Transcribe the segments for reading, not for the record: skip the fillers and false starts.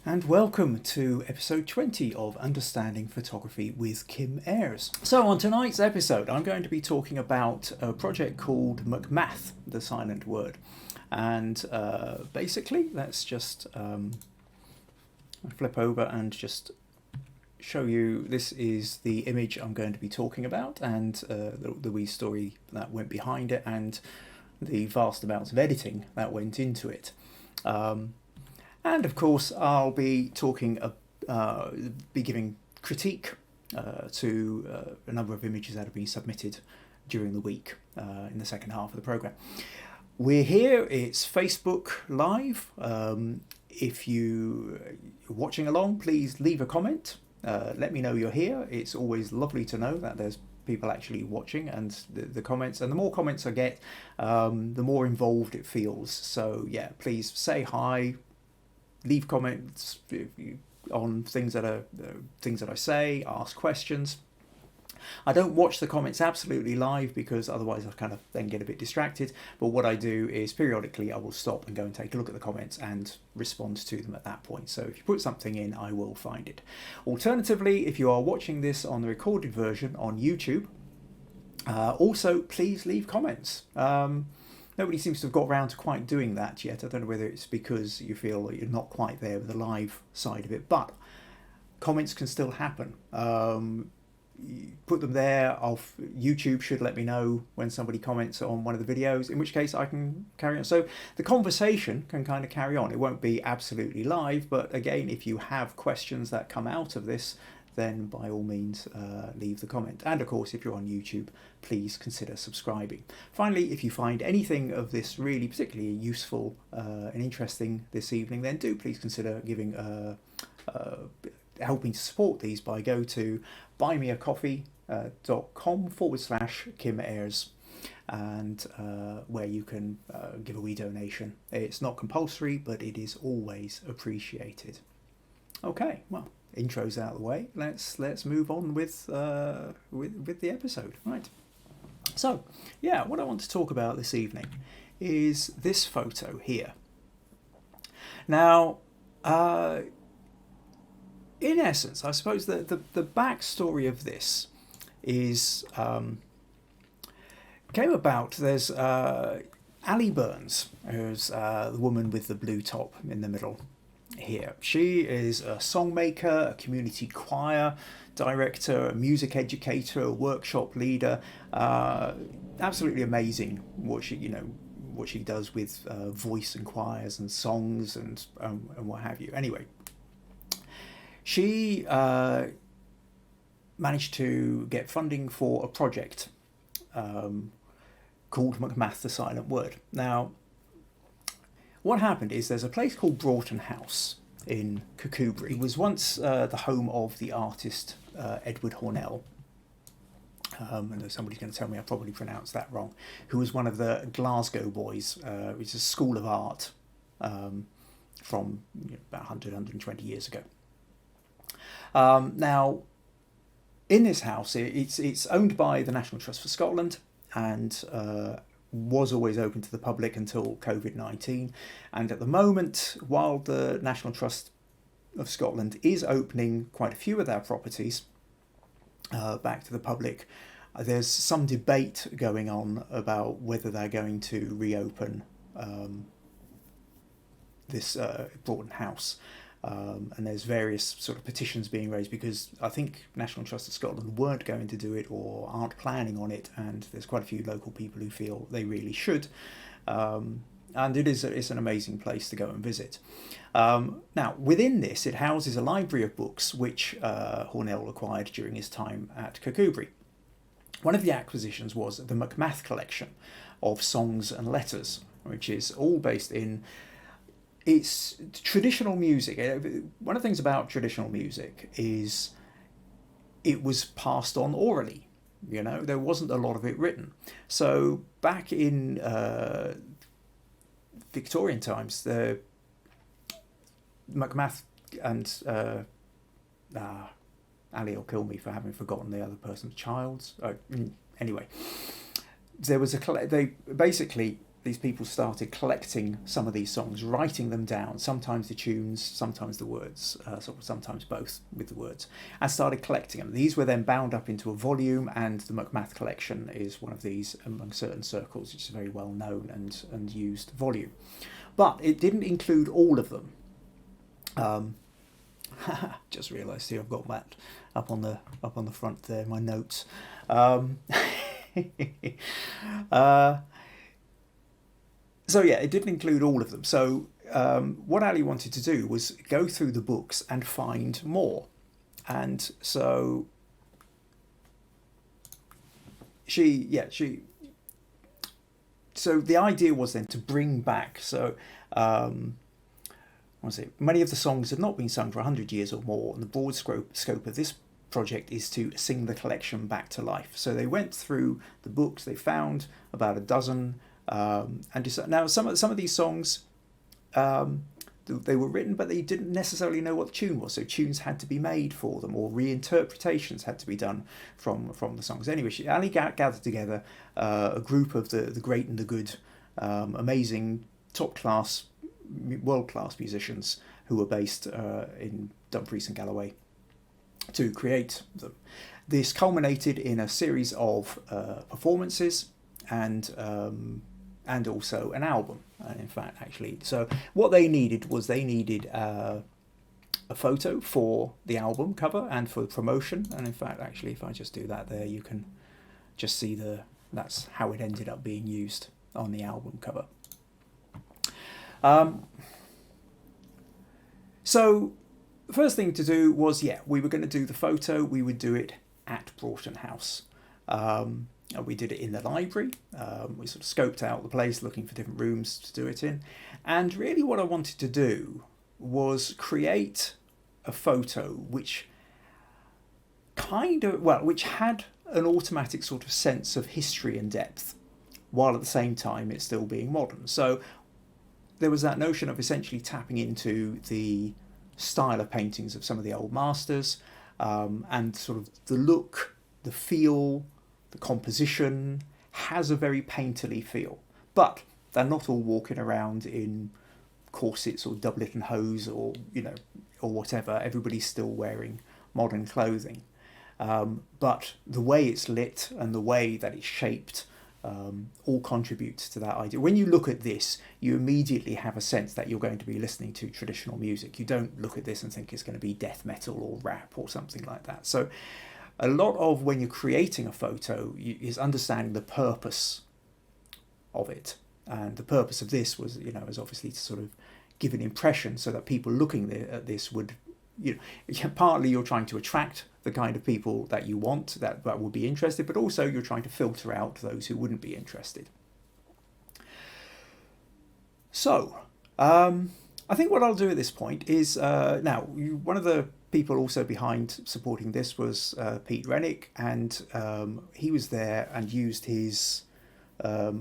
And welcome to episode 20 of Understanding Photography with Kim Ayres. So on tonight's episode I'm going to be talking about a project called Macmath, the silent word. And basically let's just flip over and just show you, this is the image I'm going to be talking about, and the wee story that went behind it and the vast amounts of editing that went into it. And of course, I'll be talking, giving critique to a number of images that have been submitted during the week in the second half of the program. We're here, it's Facebook Live. If you're watching along, please leave a comment. Let me know you're here. It's always lovely to know that there's people actually watching, and the comments, and the more comments I get, the more involved it feels. So yeah, please say hi. Leave comments on things that I say, ask questions. I don't watch the comments absolutely live because otherwise I kind of then get a bit distracted, but what I do is periodically I will stop and go and take a look at the comments and respond to them at that point. So if you put something in, I will find it. Alternatively, if you are watching this on the recorded version on YouTube, also please leave comments. Nobody seems to have got around to quite doing that yet. I don't know whether it's because you feel that you're not quite there with the live side of it, but comments can still happen. Put them there. YouTube should let me know when somebody comments on one of the videos, in which case I can carry on. So the conversation can kind of carry on. It won't be absolutely live, but again, if you have questions that come out of this, then by all means leave the comment. And of course, if you're on YouTube, please consider subscribing. Finally, if you find anything of this really particularly useful and interesting this evening, then do please consider giving helping to support these by go to buymeacoffee.com/Kim Ayres, and where you can give a wee donation. It's not compulsory, but it is always appreciated. Okay, well, intro's out of the way. Let's move on with the episode. Right. So, yeah, what I want to talk about this evening is this photo here. Now, in essence, I suppose that the backstory of this is came about. There's Ali Burns, who's the woman with the blue top in the middle here. She is a songmaker, a community choir director, a music educator, a workshop leader. Absolutely amazing what she does with voice and choirs and songs and what have you. Anyway, she managed to get funding for a project called Macmath, the silent word. Now, what happened is there's a place called Broughton House in Kirkcudbright. It was once the home of the artist Edward Hornell. And somebody's going to tell me I probably pronounced that wrong. Who was one of the Glasgow boys. It's a school of art from about 100, 120 years ago. Now, in this house, it's owned by the National Trust for Scotland, and was always open to the public until COVID-19. And at the moment, while the National Trust of Scotland is opening quite a few of their properties back to the public, there's some debate going on about whether they're going to reopen this Broughton House. And there's various sort of petitions being raised because I think National Trust of Scotland weren't going to do it or aren't planning on it, and there's quite a few local people who feel they really should. And it's an amazing place to go and visit. Now, within this, it houses a library of books which Hornell acquired during his time at Kirkcudbright. One of the acquisitions was the Macmath collection of songs and letters, which is all based in it's traditional music. One of the things about traditional music is it was passed on orally. There wasn't a lot of it written. So back in Victorian times, the Macmath and Ali will kill me for having forgotten the other person's child. Anyway, there was they basically these people started collecting some of these songs, writing them down, sometimes the tunes, sometimes the words, sometimes both with the words, and started collecting them. These were then bound up into a volume, and the Macmath collection is one of these among certain circles, which is a very well known and used volume. But it didn't include all of them. Just realised here I've got that up on the front there, my notes. So yeah, it didn't include all of them. So what Ali wanted to do was go through the books and find more. And so so the idea was then to bring back, many of the songs had not been sung for 100 years or more, and the broad scope of this project is to sing the collection back to life. So they went through the books, they found about a dozen, and now some of these songs, they were written, but they didn't necessarily know what the tune was. So tunes had to be made for them, or reinterpretations had to be done from the songs. Anyway, Ali gathered together a group of the great and the good, amazing, top-class, world-class musicians who were based in Dumfries and Galloway to create them. This culminated in a series of performances and also an album. And in fact, actually, so what they needed was a photo for the album cover and for the promotion. And in fact, actually, if I just do that there, you can just see that's how it ended up being used on the album cover. So the first thing to do was, we were going to do the photo. We would do it at Broughton House. We did it in the library. We sort of scoped out the place, looking for different rooms to do it in. And really what I wanted to do was create a photo which which had an automatic sort of sense of history and depth, while at the same time it's still being modern. So there was that notion of essentially tapping into the style of paintings of some of the old masters, and sort of the look, the feel, the composition has a very painterly feel. But they're not all walking around in corsets or doublet and hose or whatever. Everybody's still wearing modern clothing. But the way it's lit and the way that it's shaped all contributes to that idea. When you look at this, you immediately have a sense that you're going to be listening to traditional music. You don't look at this and think it's going to be death metal or rap or something like that. So a lot of when you're creating a photo is understanding the purpose of it. And the purpose of this was, is obviously to sort of give an impression so that people looking at this would, partly you're trying to attract the kind of people that you want, that would be interested, but also you're trying to filter out those who wouldn't be interested. So, I think what I'll do at this point is, one of the people also behind supporting this was Pete Rennick, and he was there and used his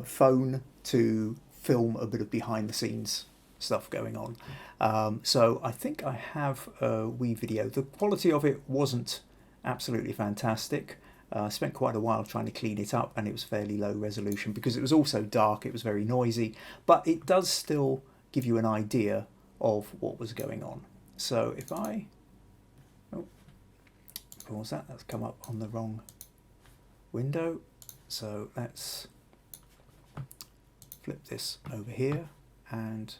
phone to film a bit of behind the scenes stuff going on. So I think I have a wee video. The quality of it wasn't absolutely fantastic. I spent quite a while trying to clean it up, and it was fairly low resolution because it was also dark, it was very noisy, but it does still give you an idea of what was going on. So if I pause that's come up on the wrong window, so let's flip this over here and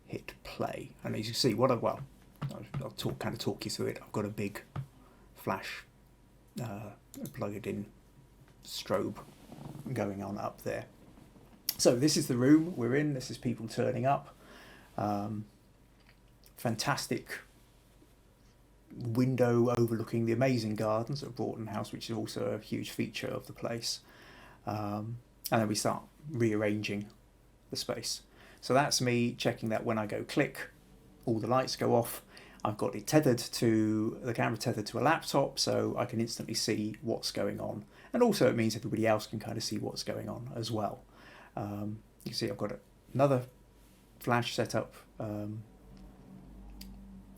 hit play. And as you see, I'll talk you through it. I've got a big flash plugged in strobe going on up there. So this is the room we're in. This is people turning up. Fantastic window overlooking the amazing gardens at Broughton House, which is also a huge feature of the place. And then we start rearranging the space. So that's me checking that when I go click, all the lights go off. I've got it the camera tethered to a laptop, so I can instantly see what's going on. And also it means everybody else can kind of see what's going on as well. You can see I've got another flash set up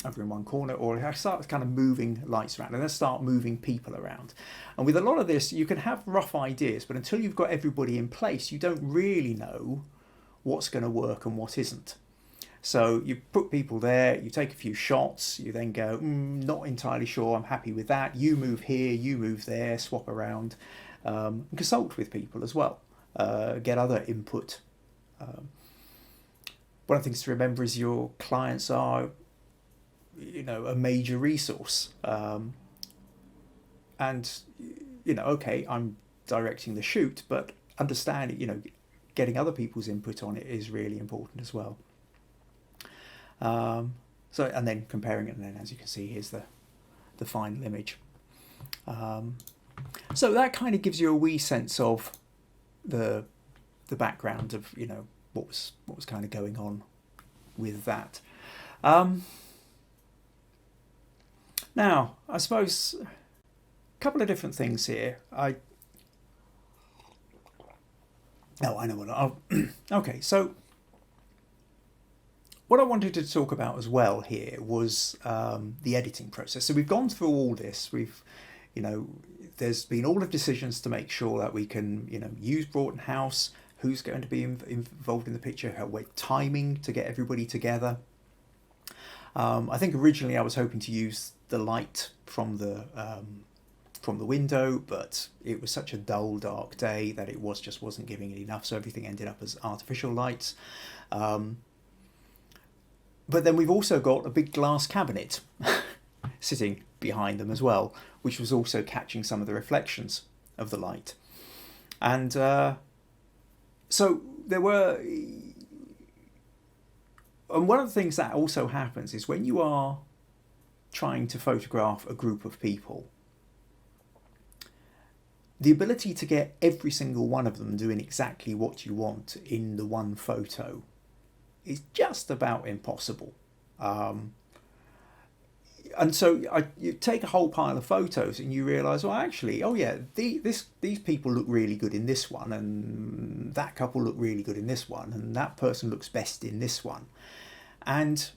over in one corner, or I start kind of moving lights around, and then start moving people around. And with a lot of this, you can have rough ideas, but until you've got everybody in place, you don't really know what's going to work and what isn't. So you put people there, you take a few shots, you then go, not entirely sure, I'm happy with that. You move here, you move there, swap around, and consult with people as well, get other input. One of the things to remember is your clients are, a major resource. And, okay, I'm directing the shoot, but understanding, getting other people's input on it is really important as well. So, and then comparing it, and then as you can see, here's the final image. So that kind of gives you a wee sense of the background of what was kind of going on with that. Now, I suppose a couple of different things here. I know what. Okay, so what I wanted to talk about as well here was the editing process. So we've gone through all this. There's been all the decisions to make sure that we can, use Broughton House, who's going to be involved in the picture, how we're timing to get everybody together. I think originally I was hoping to use the light from the window, but it was such a dull, dark day that it wasn't giving it enough, so everything ended up as artificial lights. But then we've also got a big glass cabinet sitting behind them as well, which was also catching some of the reflections of the light. And so there were... And one of the things that also happens is when you are trying to photograph a group of people, the ability to get every single one of them doing exactly what you want in the one photo is just about impossible. And so you take a whole pile of photos and you realise, well, actually, these people look really good in this one, and that couple look really good in this one, and that person looks best in this one. And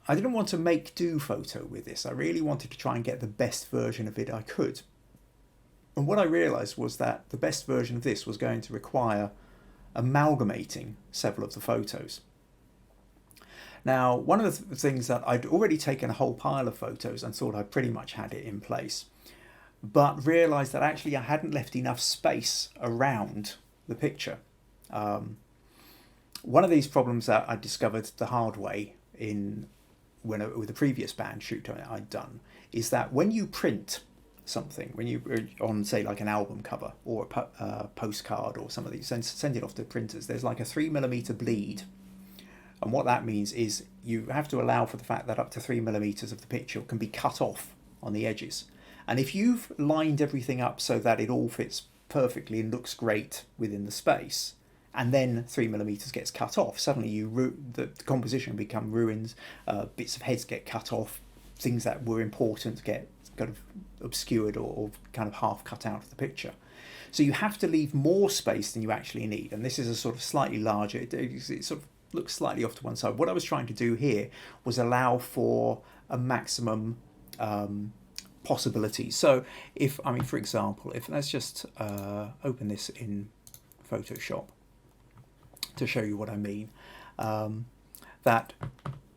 I didn't want to make do photo with this. I really wanted to try and get the best version of it I could. And what I realised was that the best version of this was going to require amalgamating several of the photos. Now, one of the things that I'd already taken a whole pile of photos and thought I pretty much had it in place, but realised that actually I hadn't left enough space around the picture. One of these problems that I discovered the hard way with the previous band shoot I'd done is that when you print something, when you on say like an album cover or a postcard or some of these, send it off to printers, there's like a 3mm bleed. And what that means is you have to allow for the fact that up to 3mm of the picture can be cut off on the edges. And if you've lined everything up so that it all fits perfectly and looks great within the space, and then 3mm gets cut off, suddenly the composition become ruined, bits of heads get cut off, things that were important get kind of obscured or kind of half cut out of the picture. So you have to leave more space than you actually need. And this is a sort of slightly larger, it sort of looks slightly off to one side. What I was trying to do here was allow for a maximum possibility. So for example, if let's just open this in Photoshop to show you what I mean, that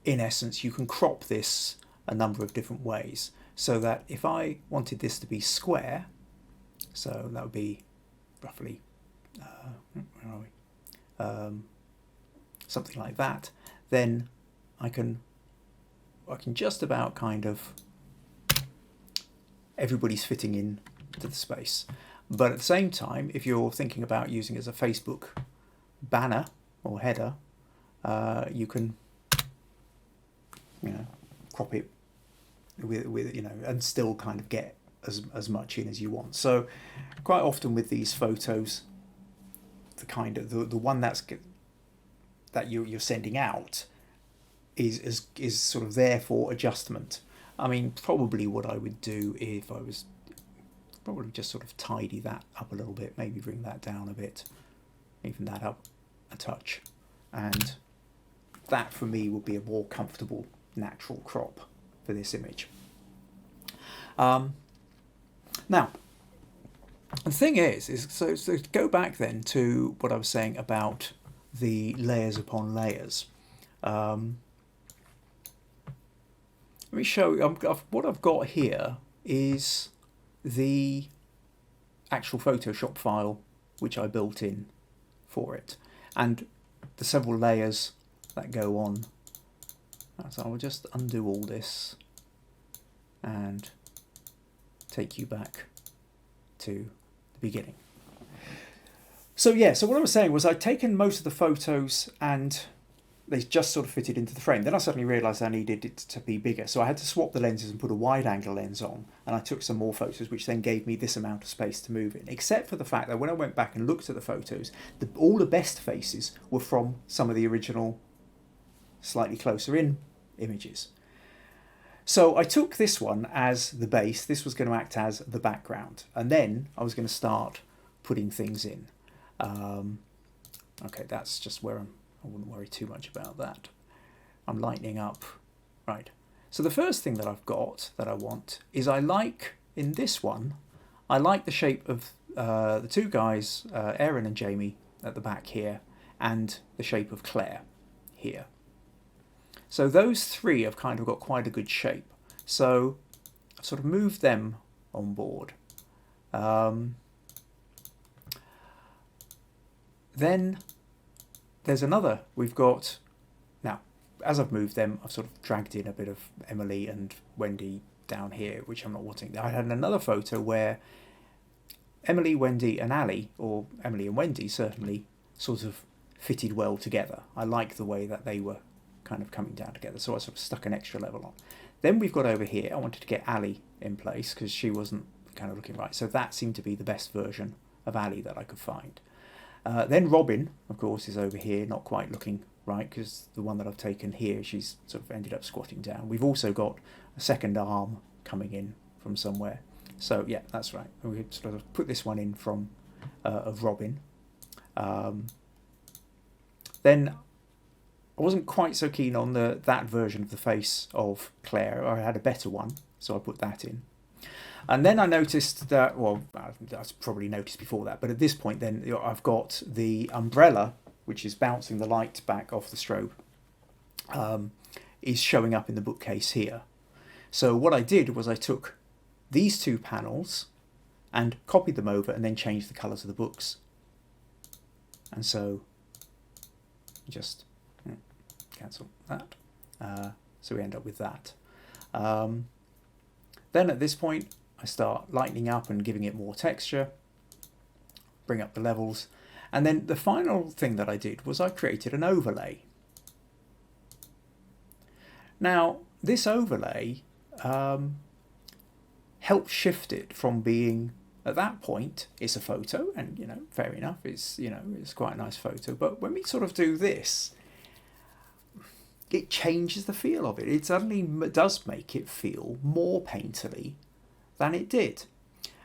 in essence you can crop this a number of different ways, so that if I wanted this to be square, so that would be roughly where are we? Something like that, then I can just about kind of, everybody's fitting in to the space. But at the same time, if you're thinking about using it as a Facebook banner or header, you can crop it with and still kind of get as much in as you want. So quite often with these photos, the one that you're sending out is sort of there for adjustment. I mean, probably what I would do if I was probably just sort of tidy that up a little bit, maybe bring that down a bit, even that up a touch, and that for me would be a more comfortable natural crop for this image. Now, the thing is so to go back then to what I was saying about the layers upon layers. Let me show you. What I've got here is the actual Photoshop file which I built in for it, and the several layers that go on. So I'll just undo all this and take you back to the beginning. So yeah, so what I was saying was I'd taken most of the photos and they just sort of fitted into the frame. Then I suddenly realised I needed it to be bigger, so I had to swap the lenses and put a wide angle lens on, and I took some more photos, which then gave me this amount of space to move in, except for the fact that when I went back and looked at the photos, all the best faces were from some of the original slightly closer in images. So I took this one as the base, this was going to act as the background, and then I was going to start putting things in. Okay, that's just where I wouldn't worry too much about that. I'm lightening up. Right. So the first thing that I've got that I want is in this one, I like the shape of the two guys, Aaron and Jamie at the back here, and the shape of Claire here. So those three have kind of got quite a good shape. So I've sort of moved them on board. Then there's another, we've got, now, as I've moved them, I've sort of dragged in a bit of Emily and Wendy down here, which I'm not wanting. I had another photo where Emily, Wendy and Ali, or Emily and Wendy certainly, sort of fitted well together. I like the way that they were kind of coming down together, so I sort of stuck an extra level on. Then we've got over here, I wanted to get Ali in place because she wasn't kind of looking right, so that seemed to be the best version of Ali that I could find. Then Robin, of course, is over here, not quite looking right, because the one that I've taken here, she's sort of ended up squatting down. We've also got a second arm coming in from somewhere. So yeah, that's right. We sort of put this one in from of Robin. Then I wasn't quite so keen on that version of the face of Claire. I had a better one, so I put that in. And then I noticed that, well, I probably noticed before that, but at this point then I've got the umbrella, which is bouncing the light back off the strobe, is showing up in the bookcase here. So what I did was I took these two panels and copied them over and then changed the colours of the books. And so just cancel that. So we end up with that. Then at this point, I start lightening up and giving it more texture, bring up the levels, and then the final thing that I did was I created an overlay. Now, this overlay helps shift it from being, at that point, it's a photo, and, you know, fair enough, it's, you know, it's quite a nice photo, but when we sort of do this, it changes the feel of it. It suddenly does make it feel more painterly than it did.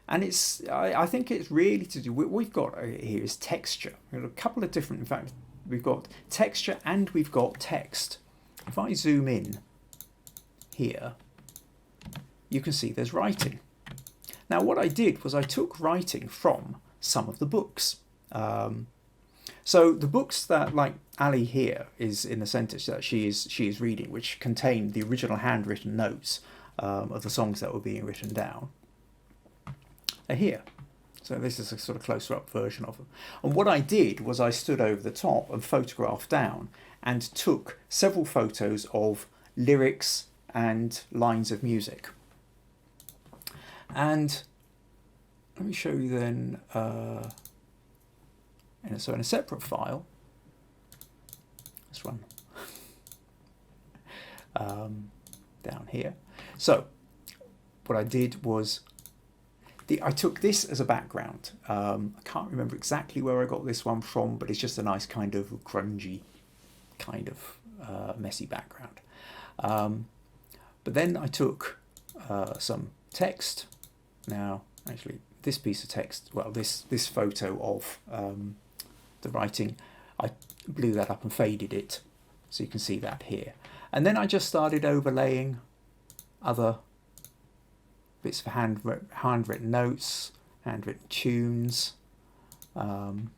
And it's, I think it's really to do, what we've got here is texture. We've got a couple of different, in fact, we've got texture and we've got text. If I zoom in here, you can see there's writing. Now what I did was I took writing from some of the books. So the books that, like Ali here is in the centre, that she is reading, which contain the original handwritten notes of the songs that were being written down, are here. So this is a sort of closer up version of them. And what I did was I stood over the top and photographed down and took several photos of lyrics and lines of music. And let me show you then, so in a separate file, let's run down here. So what I did was I took this as a background. I can't remember exactly where I got this one from, but it's just a nice kind of grungy, kind of messy background. But then I took some text. Now, actually, this piece of text, well, this photo of the writing, I blew that up and faded it, so you can see that here. And then I just started overlaying other bits of handwritten notes, handwritten tunes, and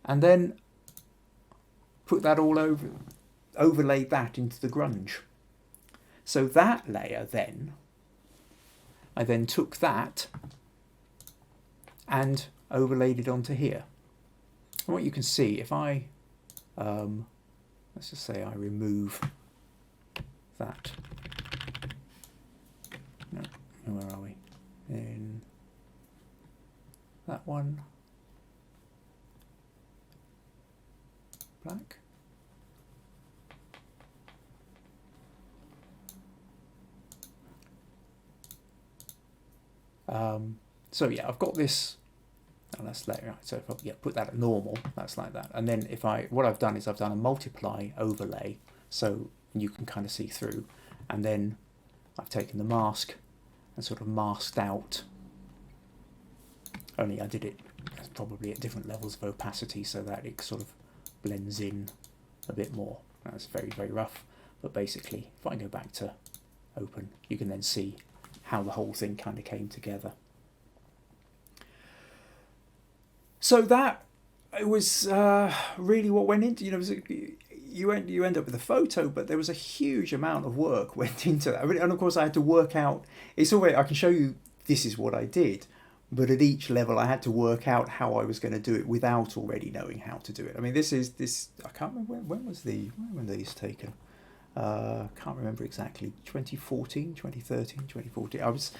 then put that all over, overlaid that into the grunge. So that layer then, I then took that and overlaid it onto here. And what you can see, if I, let's just say I remove that. No, where are we? In that one. Black. So yeah, I've got this. Oh, that's layer. Right. So if I put that at normal, that's like that. And then if what I've done is I've done a multiply overlay, so you can kind of see through. And then I've taken the mask and sort of masked out. Only I did it probably at different levels of opacity so that it sort of blends in a bit more. That's very, very rough. But basically, if I go back to open, you can then see how the whole thing kind of came together. So that was really what went into, you end up with a photo, but there was a huge amount of work went into that. And of course I had to work out, it's always, I can show you this is what I did, but at each level I had to work out how I was going to do it without already knowing how to do it. I mean, this, I can't remember, when were these taken? Can't remember exactly, 2014, 2013, 2014. I was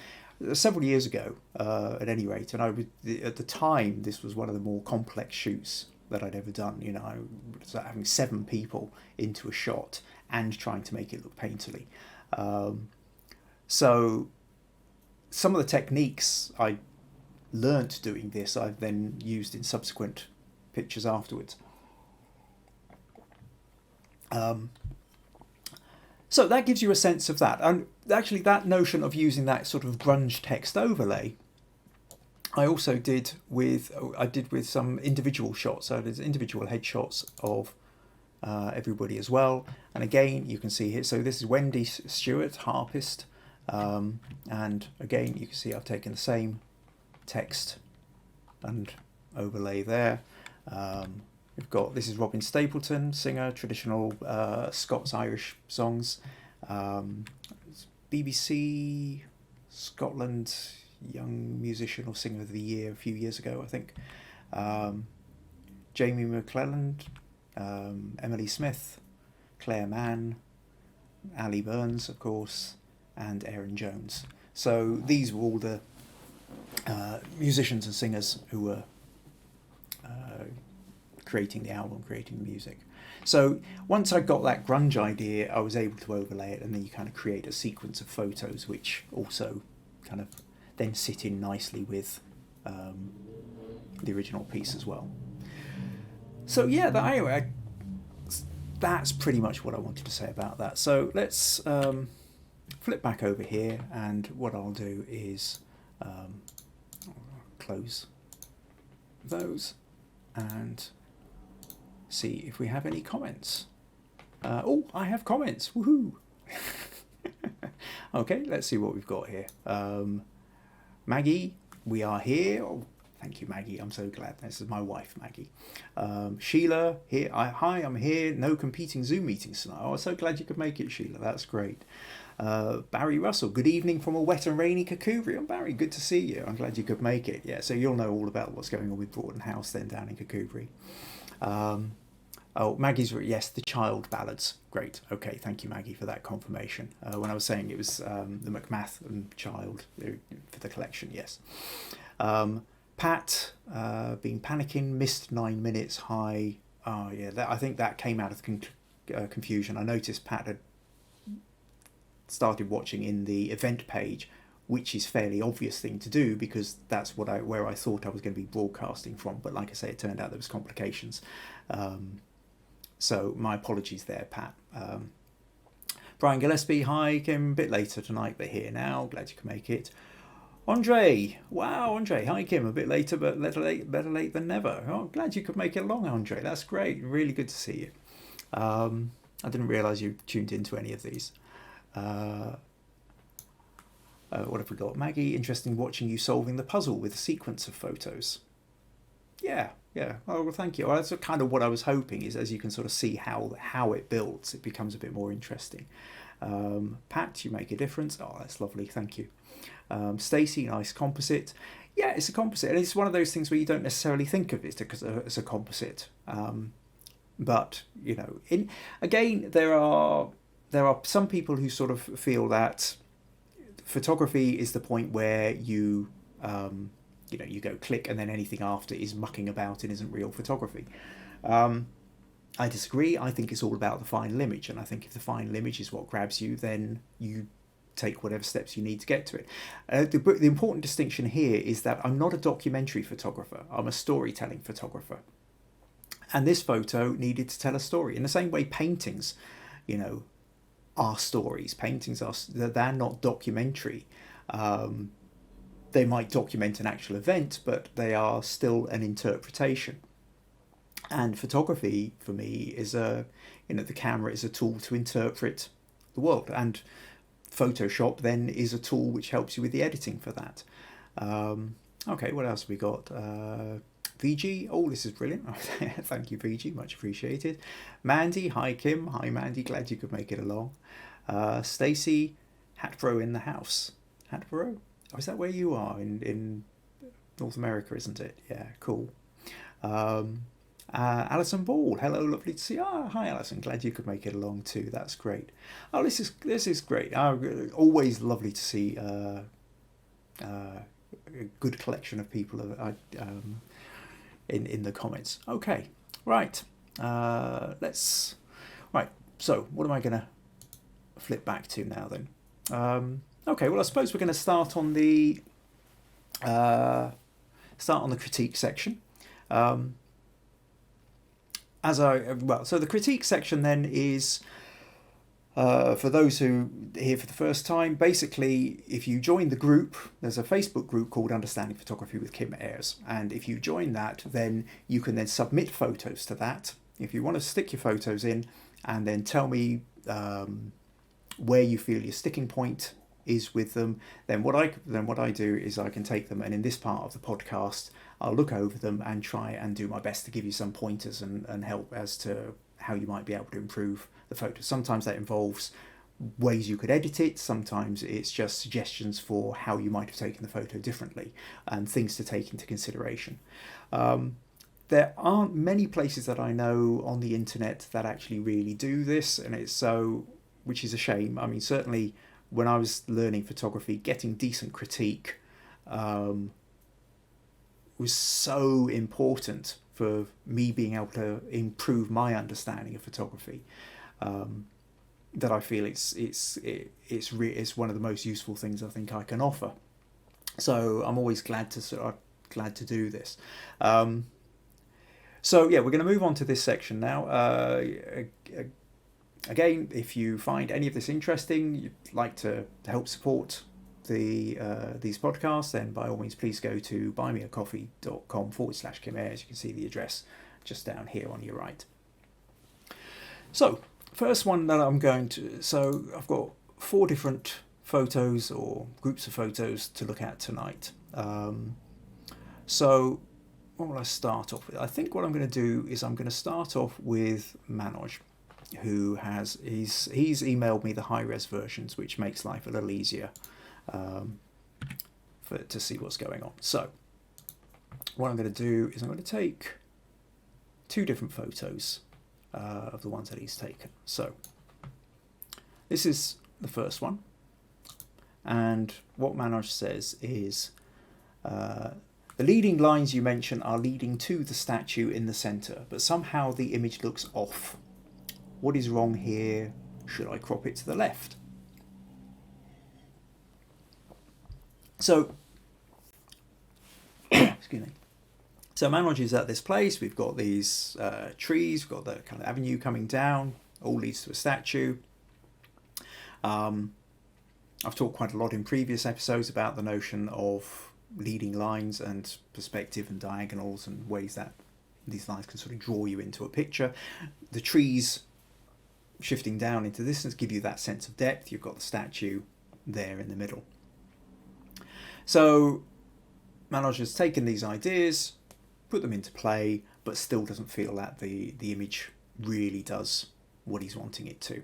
several years ago, at any rate, and at the time this was one of the more complex shoots that I'd ever done. I was having 7 people into a shot and trying to make it look painterly. So some of the techniques I learnt doing this I've then used in subsequent pictures afterwards. So that gives you a sense of that. And actually that notion of using that sort of grunge text overlay, I also did with some individual shots. So there's individual headshots of everybody as well. And again, you can see here, so this is Wendy Stewart, harpist. And again, you can see I've taken the same text and overlay there. We've got, this is Robin Stapleton, singer, traditional Scots-Irish songs. BBC Scotland Young Musician or Singer of the Year a few years ago, I think. Jamie McClelland, Emily Smith, Claire Mann, Ali Burns, of course, and Aaron Jones. So these were all the musicians and singers who were creating the album, creating the music. So once I got that grunge idea, I was able to overlay it, and then you kind of create a sequence of photos which also kind of then sit in nicely with the original piece as well. So yeah, anyway, that's pretty much what I wanted to say about that. So let's flip back over here, and what I'll do is close those and see if we have any comments. Oh, I have comments. Woohoo! Okay, let's see what we've got here. Maggie, we are here. Oh, thank you, Maggie. I'm so glad. This is my wife, Maggie. Sheila, here. Hi, I'm here. No competing Zoom meetings tonight. Oh, I'm so glad you could make it, Sheila. That's great. Barry Russell, good evening from a wet and rainy Kakubri. Oh, Barry, good to see you. I'm glad you could make it. Yeah, so you'll know all about what's going on with Broughton House then down in Kakubri. Oh, Maggie's, yes, the child ballads. Great. Okay, thank you, Maggie, for that confirmation. When I was saying it was the Macmath and child for the collection, yes. Pat, been panicking, missed 9 minutes, hi. Oh, yeah, I think that came out of confusion. I noticed Pat had started watching in the event page, which is fairly obvious thing to do because that's where I thought I was going to be broadcasting from. But like I say, it turned out there was complications. So my apologies there, Pat. Brian Gillespie, hi, Kim, a bit later tonight, but here now. Glad you can make it. Andre, wow, Andre, hi, Kim, a bit later, but better late than never. Oh, glad you could make it along, Andre. That's great. Really good to see you. I didn't realise you tuned into any of these. What have we got? Maggie, interesting watching you solving the puzzle with a sequence of photos. Yeah. Oh, well, thank you. Well, that's kind of what I was hoping, is as you can sort of see how it builds, it becomes a bit more interesting. Pat, you make a difference. Oh, that's lovely. Thank you. Stacey, nice composite. Yeah, it's a composite, and it's one of those things where you don't necessarily think of it as a composite. But again, there are some people who sort of feel that photography is the point where you go click and then anything after is mucking about and isn't real photography. I disagree. I think it's all about the final image, and I think if the final image is what grabs you, then you take whatever steps you need to get to it. The important distinction here is that I'm not a documentary photographer. I'm a storytelling photographer. And this photo needed to tell a story. In the same way paintings, are stories. Paintings they're not documentary. They might document an actual event, but they are still an interpretation. And photography, for me, is the camera is a tool to interpret the world, and Photoshop then is a tool which helps you with the editing for that. Okay, what else have we got? VG, oh, this is brilliant. Thank you, VG, much appreciated. Mandy, hi Kim, hi Mandy, glad you could make it along. Stacey, Hatboro in the house. Hatboro? Oh, is that where you are in North America, isn't it? Yeah, cool. Alison Ball, hello, lovely to see you. Hi Alison, glad you could make it along too. That's great. Oh, this is great. Always lovely to see a good collection of people in the comments. Okay, right. Right. So, what am I going to flip back to now then? Okay. Well, I suppose we're going to start on the critique section. So the critique section then is, for those who are here for the first time, basically, if you join the group, there's a Facebook group called Understanding Photography with Kim Ayres, and if you join that, then you can then submit photos to that. If you want to stick your photos in, and then tell me where you feel your sticking point is with them, then what I do is I can take them, and in this part of the podcast, I'll look over them and try and do my best to give you some pointers and help as to how you might be able to improve the photo. Sometimes that involves ways you could edit it. Sometimes it's just suggestions for how you might have taken the photo differently and things to take into consideration. There aren't many places that I know on the internet that actually really do this, and which is a shame. I mean, certainly when I was learning photography, getting decent critique was so important for me being able to improve my understanding of photography, that I feel it's one of the most useful things I think I can offer. So I'm always glad to do this. So yeah, we're going to move on to this section now. Again, if you find any of this interesting, you'd like to help support these podcasts, then by all means please go to buymeacoffee.com/Kim Ayres. You can see the address just down here on your right. So first one that I've got 4 different photos or groups of photos to look at tonight. So what will I start off with? I think what I'm going to do is I'm going to start off with Manoj, who he's emailed me the high-res versions, which makes life a little easier to see what's going on. So what I'm going to do is I'm going to take 2 different photos of the ones that he's taken. So this is the first one, and what Manoj says is the leading lines you mention are leading to the statue in the center, but somehow the image looks off. What is wrong here? Should I crop it to the left? So, excuse me. So Manoj is at this place. We've got these trees. We've got the kind of avenue coming down. All leads to a statue. I've talked quite a lot in previous episodes about the notion of leading lines and perspective and diagonals and ways that these lines can sort of draw you into a picture. The trees shifting down into this and give you that sense of depth. You've got the statue there in the middle. So Manoj has taken these ideas, put them into play, but still doesn't feel that the image really does what he's wanting it to.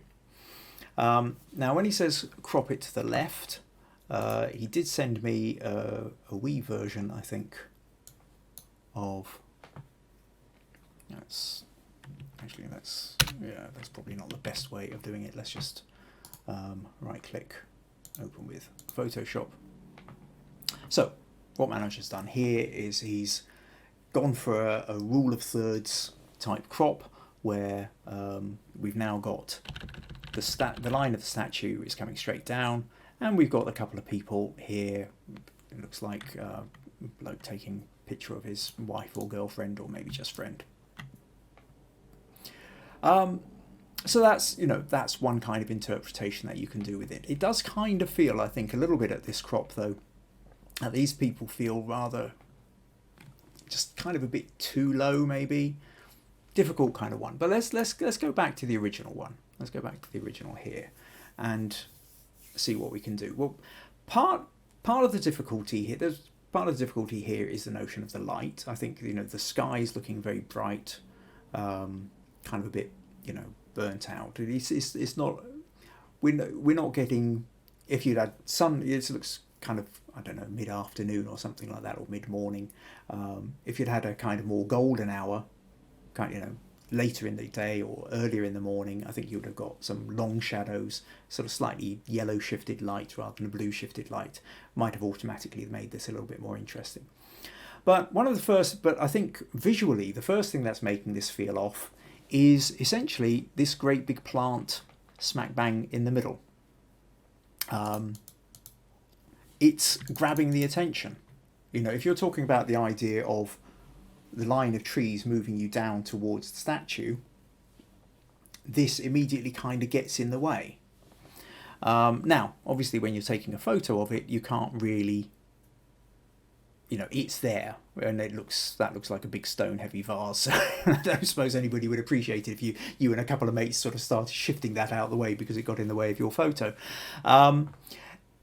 Now, when he says crop it to the left, he did send me a wee version, I think, of... That's probably not the best way of doing it. Let's just right click, open with Photoshop. So what Manoj has done here is he's gone for a rule of thirds type crop, where we've now got the line of the statue is coming straight down, and we've got a couple of people here. It looks like a bloke taking a picture of his wife or girlfriend, or maybe just friend. So that's, that's one kind of interpretation that you can do with it. It does kind of feel, I think, a little bit at this crop though, that these people feel rather just kind of a bit too low, maybe. Difficult kind of one. But let's go back to the original one. Let's go back to the original here and see what we can do. Well, part of the difficulty here, is the notion of the light. I think, the sky is looking very bright, kind of a bit, burnt out. It's not, we're not getting, if you'd had sun, it looks kind of, I don't know, mid-afternoon or something like that, or mid-morning. If you'd had a kind of more golden hour, kind of, later in the day or earlier in the morning, I think you would have got some long shadows, sort of slightly yellow shifted light rather than a blue shifted light. Might have automatically made this a little bit more interesting. But I think visually, the first thing that's making this feel off is essentially this great big plant smack bang in the middle. It's grabbing the attention. If you're talking about the idea of the line of trees moving you down towards the statue, this immediately kind of gets in the way. Now, obviously, when you're taking a photo of it, you can't really, it's there, and that looks like a big stone heavy vase. I don't suppose anybody would appreciate it if you and a couple of mates sort of started shifting that out of the way because it got in the way of your photo.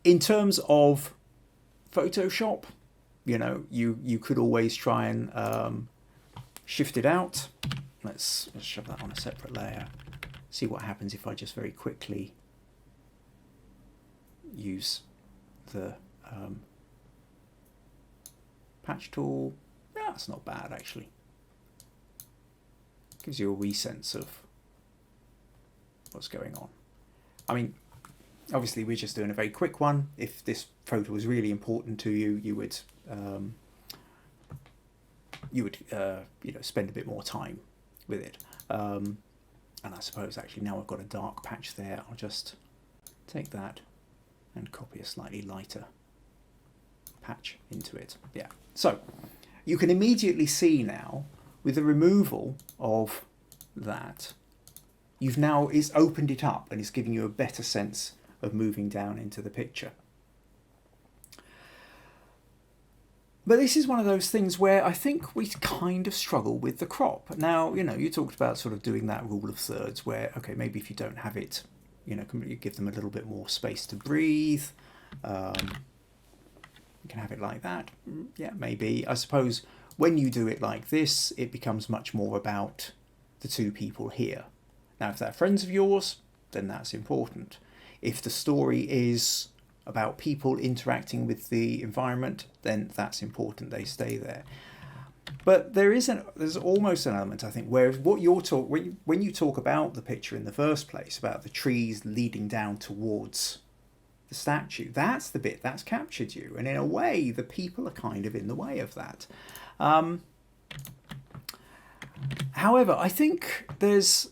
In terms of Photoshop, you could always try and shift it out. Let's shove that on a separate layer. See what happens if I just very quickly use the patch tool. That's not bad, actually. Gives you a wee sense of what's going on. I mean, obviously we're just doing a very quick one. If this photo was really important to you, you would spend a bit more time with it. And I suppose actually now I've got a dark patch there, I'll just take that and copy a slightly lighter patch into it. Yeah. So you can immediately see now, with the removal of that, it's opened it up and it's giving you a better sense of moving down into the picture. But this is one of those things where I think we kind of struggle with the crop. Now, you talked about sort of doing that rule of thirds where, okay, maybe if you don't have it, you give them a little bit more space to breathe. You can have it like that. Yeah, maybe. I suppose when you do it like this, it becomes much more about the two people here. Now, if they're friends of yours, then that's important. If the story is about people interacting with the environment, then that's important, they stay there. But there's almost an element, I think, where what when you talk about the picture in the first place, about the trees leading down towards the statue, that's the bit that's captured you. And in a way, the people are kind of in the way of that. However, I think there's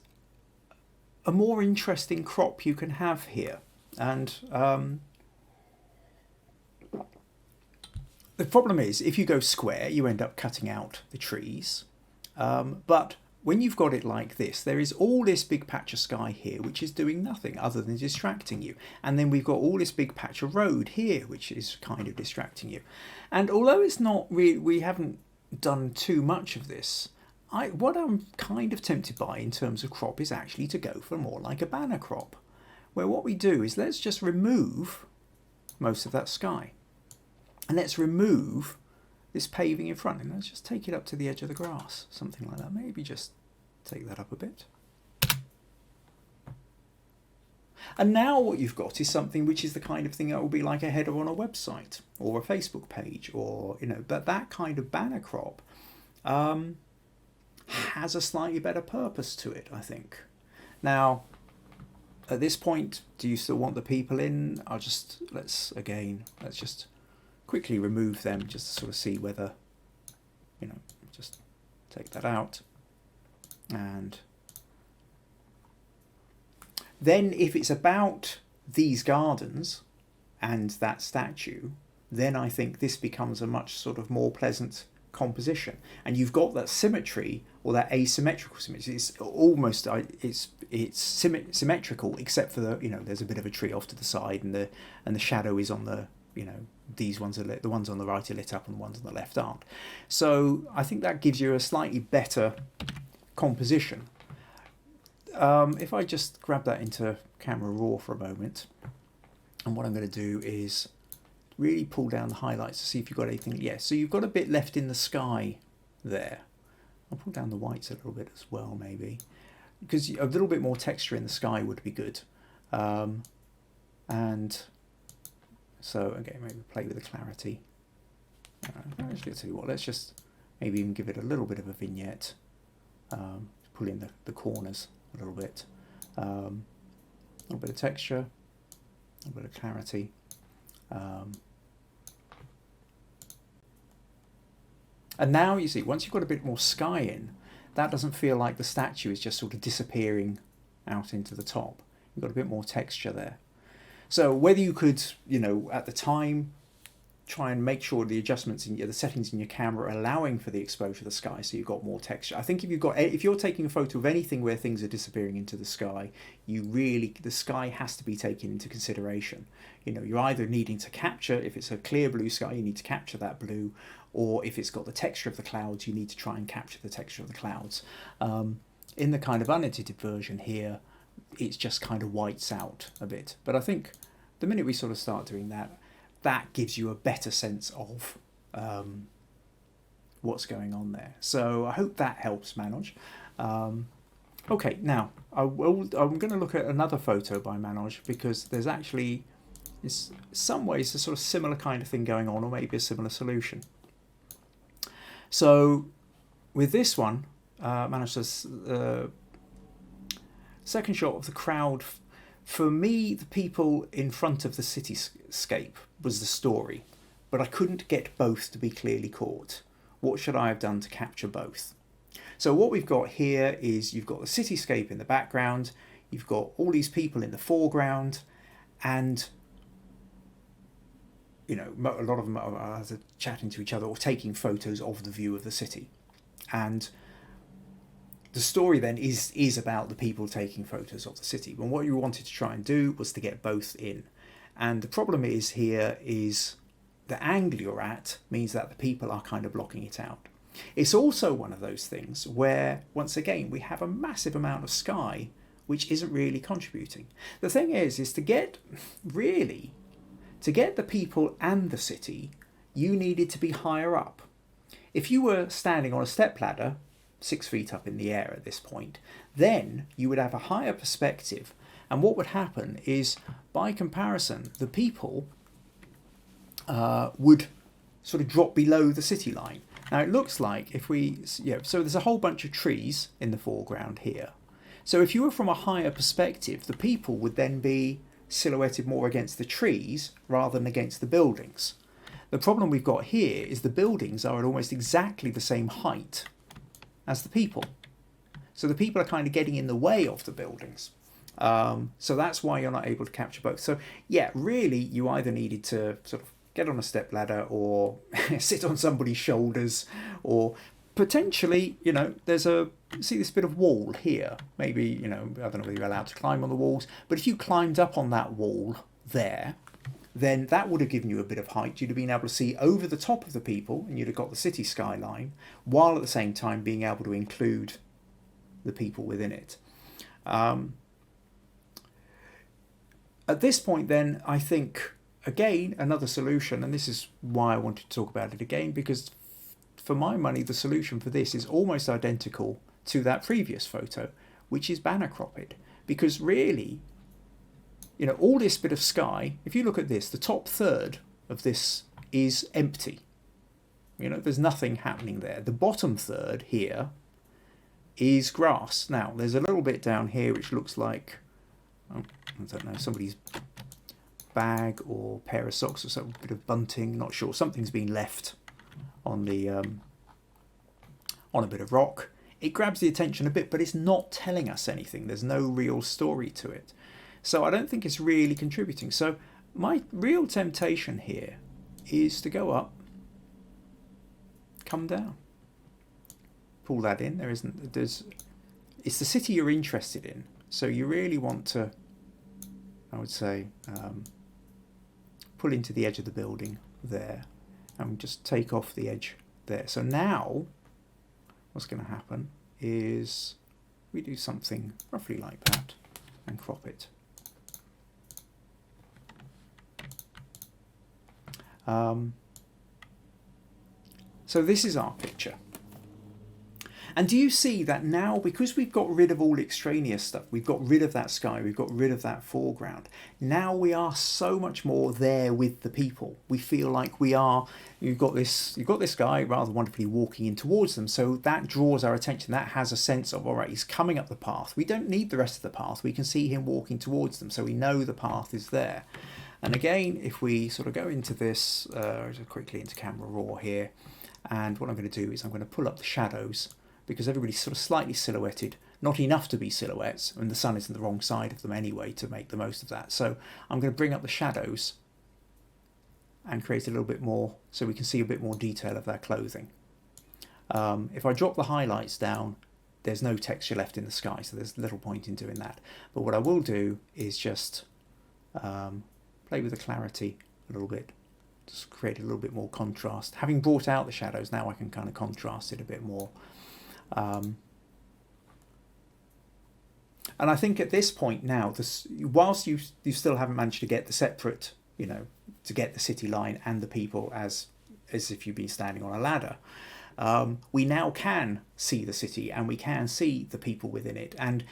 a more interesting crop you can have here. And the problem is, if you go square, you end up cutting out the trees. But when you've got it like this, there is all this big patch of sky here, which is doing nothing other than distracting you. And then we've got all this big patch of road here, which is kind of distracting you. And although it's not really, we haven't done too much of this, what I'm kind of tempted by in terms of crop is actually to go for more like a banner crop, where what we do is let's just remove most of that sky. And let's remove this paving in front, and let's just take it up to the edge of the grass, something like that. Maybe just take that up a bit. And now what you've got is something which is the kind of thing that will be like a header on a website or a Facebook page, or, you know, but that kind of banner crop has a slightly better purpose to it, I think. Now, at this point, do you still want the people in? Let's just quickly remove them just to sort of see whether, you know, just take that out. And then if it's about these gardens and that statue, then I think this becomes a much sort of more pleasant composition. And you've got that symmetry, or that asymmetrical symmetry. It's almost, it's symmetrical, except for the, you know, there's a bit of a tree off to the side, and the shadow is on the, you know, these ones are lit, the ones on the right are lit up and the ones on the left aren't. So I think that gives you a slightly better composition. If I just grab that into Camera Raw for a moment, and what I'm going to do is really pull down the highlights to see if you've got anything. Yeah, so you've got a bit left in the sky there. I'll pull down the whites a little bit as well, maybe, because a little bit more texture in the sky would be good. And so, again, maybe play with the clarity. Actually, I'll tell you what, let's just maybe even give it a little bit of a vignette. Pull in the corners a little bit. A little bit of texture, a little bit of clarity. And now you see, once you've got a bit more sky in, that doesn't feel like the statue is just sort of disappearing out into the top. You've got a bit more texture there. So whether you could, you know, at the time, try and make sure the adjustments in the settings in your camera are allowing for the exposure of the sky, so you've got more texture. I think if you're taking a photo of anything where things are disappearing into the sky, the sky has to be taken into consideration. You know, you're either needing to capture, if it's a clear blue sky, you need to capture that blue, or if it's got the texture of the clouds, you need to try and capture the texture of the clouds. In the kind of unedited version here, it's just kind of whites out a bit. But I think the minute we sort of start doing that, that gives you a better sense of what's going on there. So I hope that helps, Manoj. Okay, now I'm going to look at another photo by Manoj, because there's actually, in some ways, a sort of similar kind of thing going on, or maybe a similar solution. So with this one, Manoj says, second shot of the crowd. For me, the people in front of the cityscape was the story, but I couldn't get both to be clearly caught. What should I have done to capture both? So what we've got here is you've got the cityscape in the background, you've got all these people in the foreground, and, you know, a lot of them are either chatting to each other or taking photos of the view of the city. And the story then is about the people taking photos of the city. But what you wanted to try and do was to get both in. And the problem is here is the angle you're at means that the people are kind of blocking it out. It's also one of those things where, once again, we have a massive amount of sky which isn't really contributing. The thing is to get the people and the city, you needed to be higher up. If you were standing on a stepladder 6 feet up in the air at this point, then you would have a higher perspective, and what would happen is, by comparison, the people would sort of drop below the city line. Now it looks like so there's a whole bunch of trees in the foreground here. So if you were from a higher perspective, the people would then be silhouetted more against the trees rather than against the buildings. The problem we've got here is the buildings are at almost exactly the same height as the people. So the people are kind of getting in the way of the buildings. So that's why you're not able to capture both. So yeah, really you either needed to sort of get on a stepladder or sit on somebody's shoulders, or potentially, you know, see this bit of wall here. Maybe, you know, I don't know whether you're allowed to climb on the walls, but if you climbed up on that wall there, then that would have given you a bit of height. You'd have been able to see over the top of the people, and you'd have got the city skyline, while at the same time being able to include the people within it. At this point then, I think, again, another solution, and this is why I wanted to talk about it again, because for my money, the solution for this is almost identical to that previous photo, which is banner cropped. Because really, you know, all this bit of sky, if you look at this, the top third of this is empty. You know, there's nothing happening there. The bottom third here is grass. Now, there's a little bit down here which looks like, oh, I don't know, somebody's bag or pair of socks or some bit of bunting, not sure. Something's been left on the on a bit of rock. It grabs the attention a bit, but it's not telling us anything. There's no real story to it. So I don't think it's really contributing. So my real temptation here is to go up, come down, pull that in. It's the city you're interested in. So you really want to, I would say, pull into the edge of the building there and just take off the edge there. So now what's going to happen is we do something roughly like that and crop it. So this is our picture. And do you see that now, because we've got rid of all extraneous stuff, we've got rid of that sky, we've got rid of that foreground, now we are so much more there with the people. We feel like we are, you've got this guy rather wonderfully walking in towards them, so that draws our attention. That has a sense of, all right, he's coming up the path. We don't need the rest of the path. We can see him walking towards them, so we know the path is there. And again, if we sort of go into this, quickly into camera raw here, and what I'm going to do is I'm going to pull up the shadows, because everybody's sort of slightly silhouetted, not enough to be silhouettes, and the sun is on the wrong side of them anyway to make the most of that. So I'm going to bring up the shadows and create a little bit more so we can see a bit more detail of their clothing. If I drop the highlights down, there's no texture left in the sky, so there's little point in doing that. But what I will do is just play with the clarity a little bit, just create a little bit more contrast. Having brought out the shadows, now I can kind of contrast it a bit more. And I think at this point now, whilst you still haven't managed to get the separate, you know, to get the city line and the people as if you've been standing on a ladder, we now can see the city and we can see the people within it. And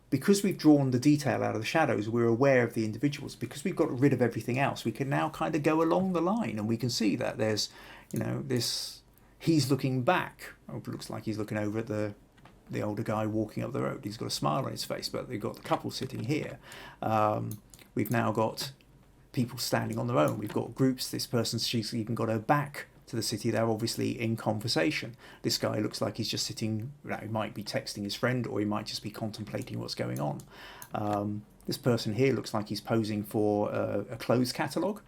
because we've drawn the detail out of the shadows, we're aware of the individuals. Because we've got rid of everything else, we can now kind of go along the line and we can see that there's, you know, this. He's looking back. Oh, it looks like he's looking over at the older guy walking up the road. He's got a smile on his face, but they've got the couple sitting here. We've now got people standing on their own. We've got groups. She's even got her back to the city. They're obviously in conversation. This guy looks like he's just sitting, you know, he might be texting his friend or he might just be contemplating what's going on. This person here looks like he's posing for a clothes catalogue.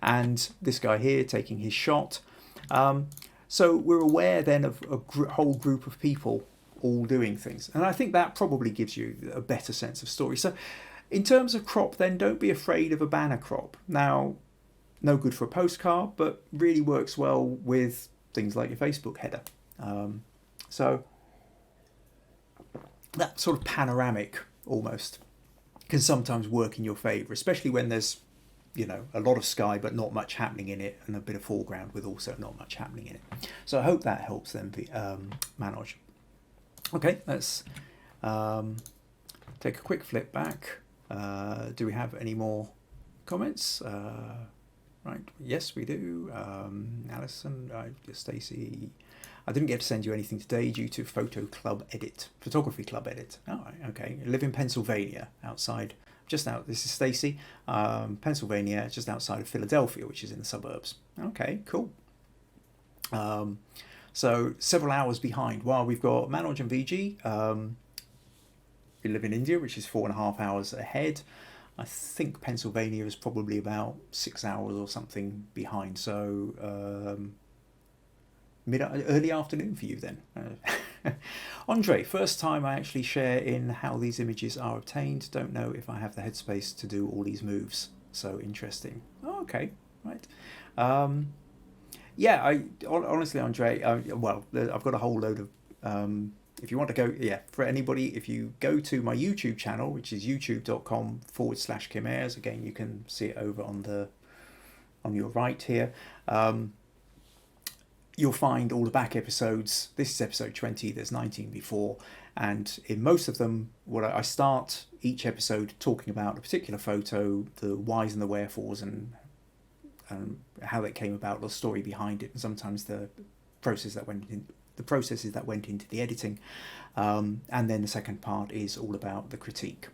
And this guy here taking his shot. So we're aware then of a whole group of people all doing things. And I think that probably gives you a better sense of story. So in terms of crop, then don't be afraid of a banner crop. Now, no good for a postcard, but really works well with things like your Facebook header. So that sort of panoramic almost can sometimes work in your favour, especially when there's, you know, a lot of sky but not much happening in it, and a bit of foreground with also not much happening in it. So I hope that helps them, Manoj. Okay, let's take a quick flip back. Do we have any more comments? Right, yes we do. Alison, Stacey, I didn't get to send you anything today due to photography club edit. Oh, right, okay. I live in Pennsylvania, this is Stacey, Pennsylvania, just outside of Philadelphia, which is in the suburbs. Okay, cool. So several hours behind. While we've got Manoj and VG, we live in India, which is 4.5 hours ahead. I think Pennsylvania is probably about 6 hours or something behind. So early afternoon for you then. Andre, first time I actually share in how these images are obtained. Don't know if I have the headspace to do all these moves. so interesting. Oh, okay, right. Yeah, honestly, Andre, well, I've got a whole load of. If you want to go, yeah, for anybody, if you go to my YouTube channel, which is youtube.com/Kim Ayres, again, you can see it over on your right here. You'll find all the back episodes. This is episode 20. There's 19 before, and in most of them, what I start each episode talking about a particular photo, the whys and the wherefores, and how that came about, the story behind it, and sometimes the processes that went into the editing, and then the second part is all about the critique.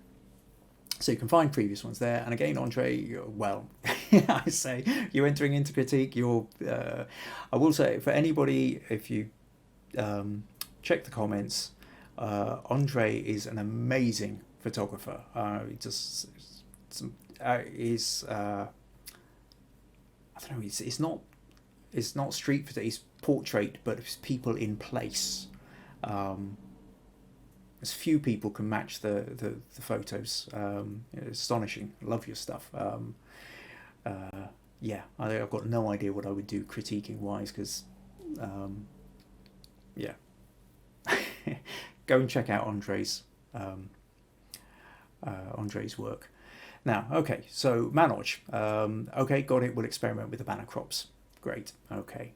So you can find previous ones there. And again, Andre, well, I say you're entering into critique. I will say, for anybody, if you check the comments, Andre is an amazing photographer. He just is. I don't know. It's not street photography. It's portrait, but it's people in place. As few people can match the photos. It's astonishing. Love your stuff. Yeah, I've got no idea what I would do critiquing wise, because yeah. Go and check out Andre's work. Now, okay, so Manoj. Okay, got it. We'll experiment with the banner crops. Great. Okay.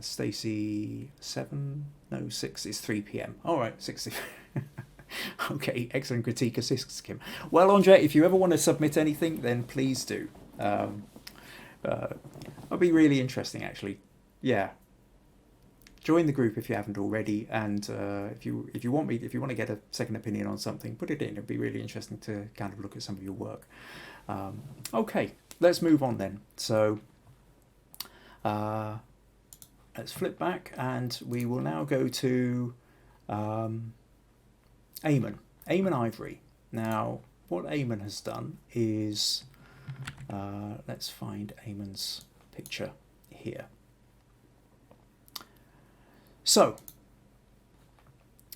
Stacy 7:06 is 3 p.m. All right, 60. Okay, excellent critique assists Kim. Well, Andre, if you ever want to submit anything, then please do. That'll be really interesting, actually. Yeah. Join the group if you haven't already, and if you want to get a second opinion on something, put it in. It'd be really interesting to kind of look at some of your work. Okay, let's move on then. So. Let's flip back, and we will now go to Eamon Ivory. Now, what Eamon has done is, let's find Eamon's picture here. So,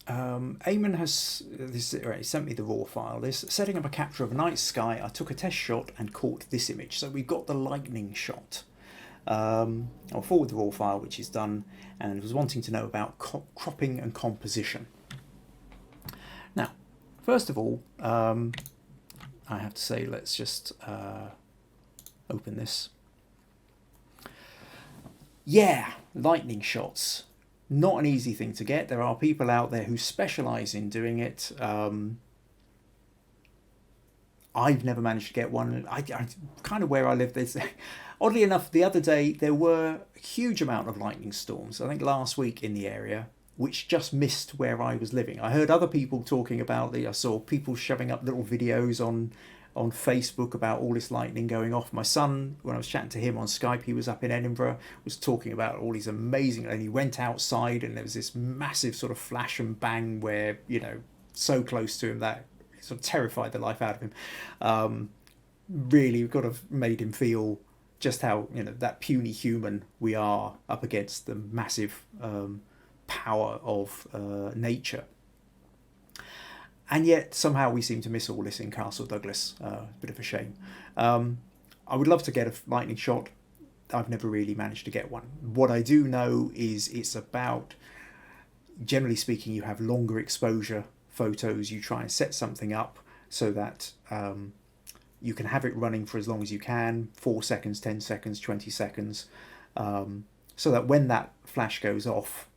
Eamon has he sent me the raw file. This setting up a capture of a night sky. I took a test shot and caught this image. So we've got the lightning shot. I'll forward the raw file, which is done, and was wanting to know about cropping and composition. Now, first of all, I have to say, let's just open this. Yeah, lightning shots. Not an easy thing to get. There are people out there who specialise in doing it. I've never managed to get one. I kind of where I live, there's oddly enough, the other day there were a huge amount of lightning storms. I think last week in the area, which just missed where I was living. I heard other people talking about I saw people shoving up little videos on Facebook about all this lightning going off. My son, when I was chatting to him on Skype, he was up in Edinburgh, was talking about all these amazing, and he went outside and there was this massive sort of flash and bang where, so close to him that it sort of terrified the life out of him. Really kind of made him feel just how, that puny human we are up against the massive power of nature. And yet somehow we seem to miss all this in Castle Douglas. A bit of a shame. I would love to get a lightning shot. I've never really managed to get one. What I do know is it's about, generally speaking, you have longer exposure photos. You try and set something up so that you can have it running for as long as you can, 4 seconds, 10 seconds, 20 seconds, so that when that flash goes off,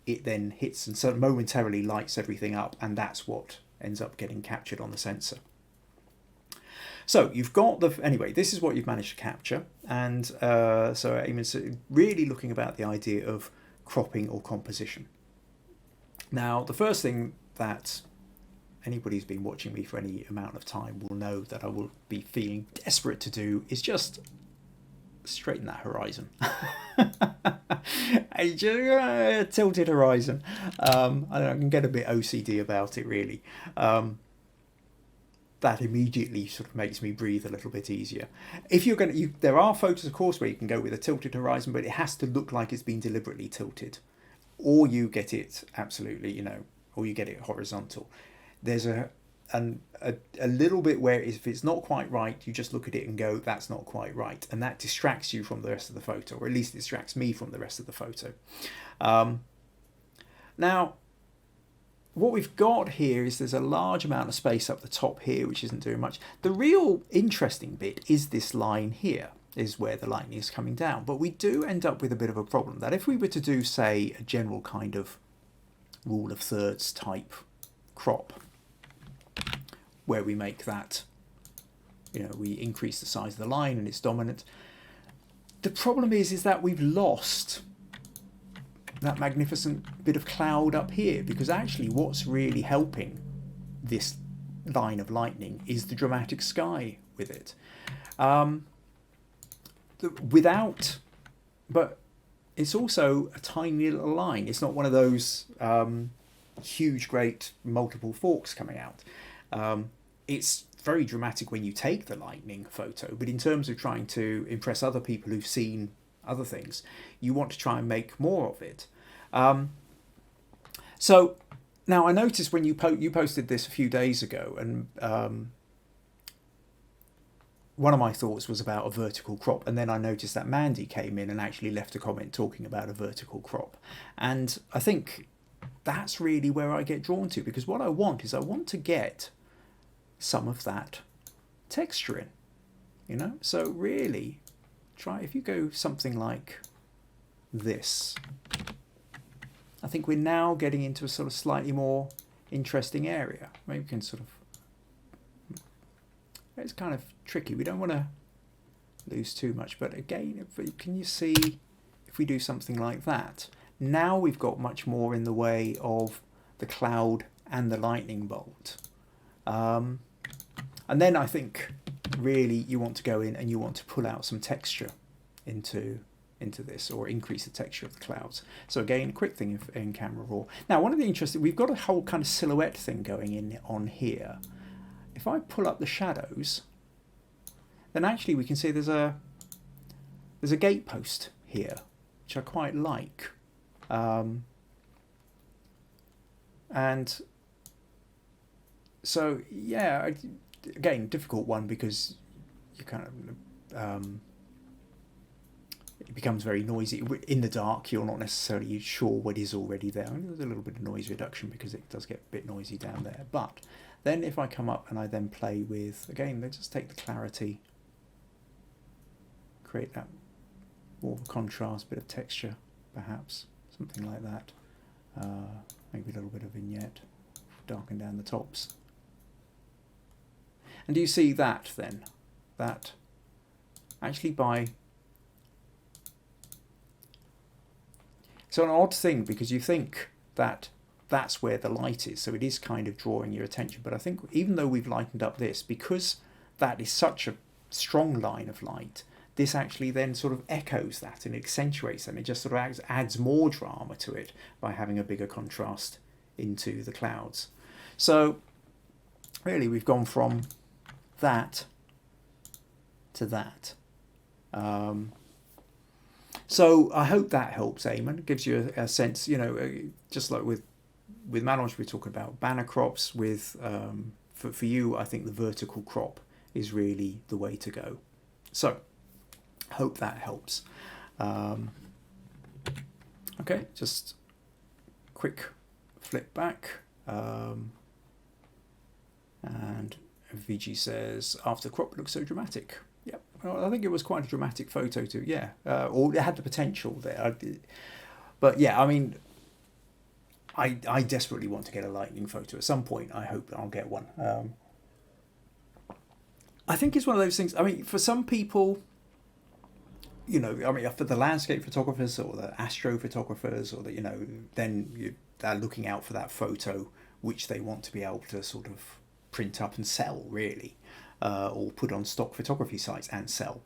it then hits and so momentarily lights everything up, and that's what ends up getting captured on the sensor. So you've got anyway, this is what you've managed to capture, and so Eamon's really looking about the idea of cropping or composition. Now, the first thing that anybody who's been watching me for any amount of time will know that I will be feeling desperate to do is just straighten that horizon. I just tilted horizon. I can get a bit OCD about it, really. That immediately sort of makes me breathe a little bit easier. If you're going to, there are photos, of course, where you can go with a tilted horizon, but it has to look like it's been deliberately tilted, or you get it absolutely, or you get it horizontal. There's a and a little bit where if it's not quite right, you just look at it and go, that's not quite right, and that distracts you from the rest of the photo, or at least it distracts me from the rest of the photo. Now, what we've got here is there's a large amount of space up the top here, which isn't doing much. The real interesting bit is this line here, is where the lightning is coming down. But we do end up with a bit of a problem, that if we were to do, say, a general kind of rule of thirds type crop, where we make that, we increase the size of the line and it's dominant. The problem is that we've lost that magnificent bit of cloud up here, because actually what's really helping this line of lightning is the dramatic sky with it. But it's also a tiny little line. It's not one of those huge, great multiple forks coming out. It's very dramatic when you take the lightning photo, but in terms of trying to impress other people who've seen other things, you want to try and make more of it. So now I noticed when you posted this a few days ago, and one of my thoughts was about a vertical crop, and then I noticed that Mandy came in and actually left a comment talking about a vertical crop, and I think that's really where I get drawn to, because what I want to get some of that texture in, so really try, if you go something like this, I think we're now getting into a sort of slightly more interesting area. Maybe we can sort of, it's kind of tricky, we don't want to lose too much, but again, can you see, if we do something like that, now we've got much more in the way of the cloud and the lightning bolt. And then I think really you want to go in and you want to pull out some texture into this, or increase the texture of the clouds. So again, quick thing in Camera Raw. Now, one of the interesting, we've got a whole kind of silhouette thing going on here. If I pull up the shadows, then actually we can see there's a gatepost here, which I quite like. And so, yeah, again, difficult one, because you kind of, it becomes very noisy. In the dark, you're not necessarily sure what is already there. And there's a little bit of noise reduction because it does get a bit noisy down there. But then if I come up and I then play with, again, let's just take the clarity, create that more of a contrast, bit of texture, perhaps, something like that. Maybe a little bit of vignette, darken down the tops. And do you see that then? That actually by... So an odd thing, because you think that that's where the light is, so it is kind of drawing your attention. But I think even though we've lightened up this, because that is such a strong line of light, this actually then sort of echoes that and accentuates them. It just sort of adds more drama to it by having a bigger contrast into the clouds. So really we've gone from that to that. So I hope that helps, Eamon. It gives you a sense, just like with Manoj, we're talking about banner crops. With for you, I think the vertical crop is really the way to go. So hope that helps. Okay, just quick flip back. And VG says, after crop looks so dramatic. Yep, well, I think it was quite a dramatic photo too, yeah. Or it had the potential there. But yeah, I mean, I desperately want to get a lightning photo. At some point, I hope that I'll get one. I think it's one of those things, I mean, for some people, for the landscape photographers or the astrophotographers, or then they're looking out for that photo which they want to be able to sort of print up and sell, really, or put on stock photography sites and sell.